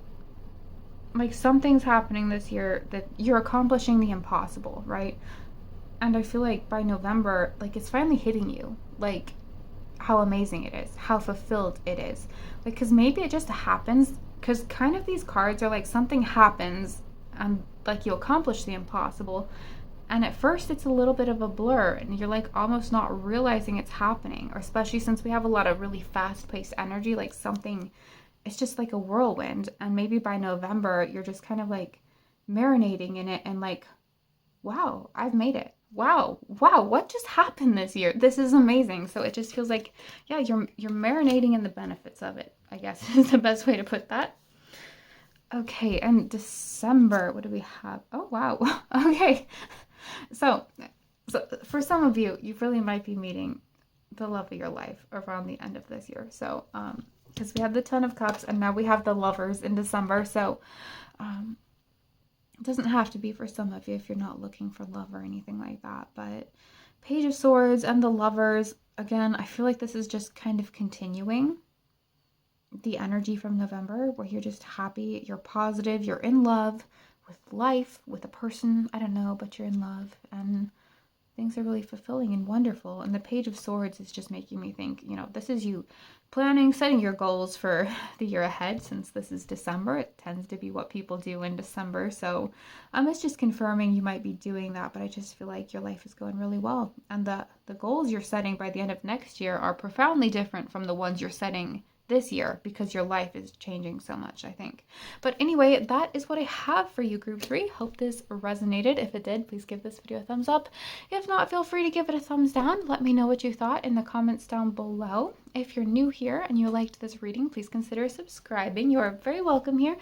Like, something's happening this year that you're accomplishing the impossible, right? And I feel like by November, like, it's finally hitting you, like, how amazing it is, how fulfilled it is. Like, because maybe it just happens because kind of these cards are like something happens and like you accomplish the impossible, and at first it's a little bit of a blur and you're like almost not realizing it's happening, or especially since we have a lot of really fast-paced energy, like something, it's just like a whirlwind, and maybe by November you're just kind of like marinating in it and like, wow, I've made it. Wow, what just happened this year? This is amazing. So it just feels like, yeah, you're marinating in the benefits of it, I guess is the best way to put that. Okay, and December, what do we have? Oh wow. Okay. So so for some of you, you really might be meeting the love of your life around the end of this year. So because we had the Ten of Cups and now we have the Lovers in December. So um it doesn't have to be for some of you if you're not looking for love or anything like that. But Page of Swords and the Lovers, again, I feel like this is just kind of continuing the energy from November where you're just happy, you're positive, you're in love with life, with a person, I don't know, but you're in love and things are really fulfilling and wonderful. And the Page of Swords is just making me think, this is you planning, setting your goals for the year ahead. Since this is December, it tends to be what people do in December. So it's just confirming you might be doing that, but I just feel like your life is going really well. And the goals you're setting by the end of next year are profoundly different from the ones you're setting this year because your life is changing so much, I think. But anyway, that is what I have for you, group 3. Hope this resonated. If it did, please give this video a thumbs up. If not, feel free to give it a thumbs down. Let me know what you thought in the comments down below. If you're new here and you liked this reading, please consider subscribing. You are very welcome here.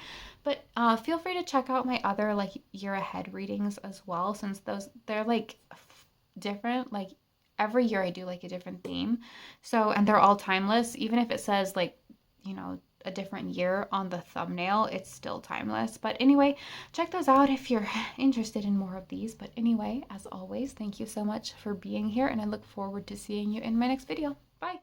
But feel free to check out my other like year ahead readings as well, since they're like different. Like every year I do like a different theme. So, and they're all timeless. Even if it says like, a different year on the thumbnail, it's still timeless. But anyway, check those out if you're interested in more of these. But anyway, as always, thank you so much for being here, and I look forward to seeing you in my next video. Bye.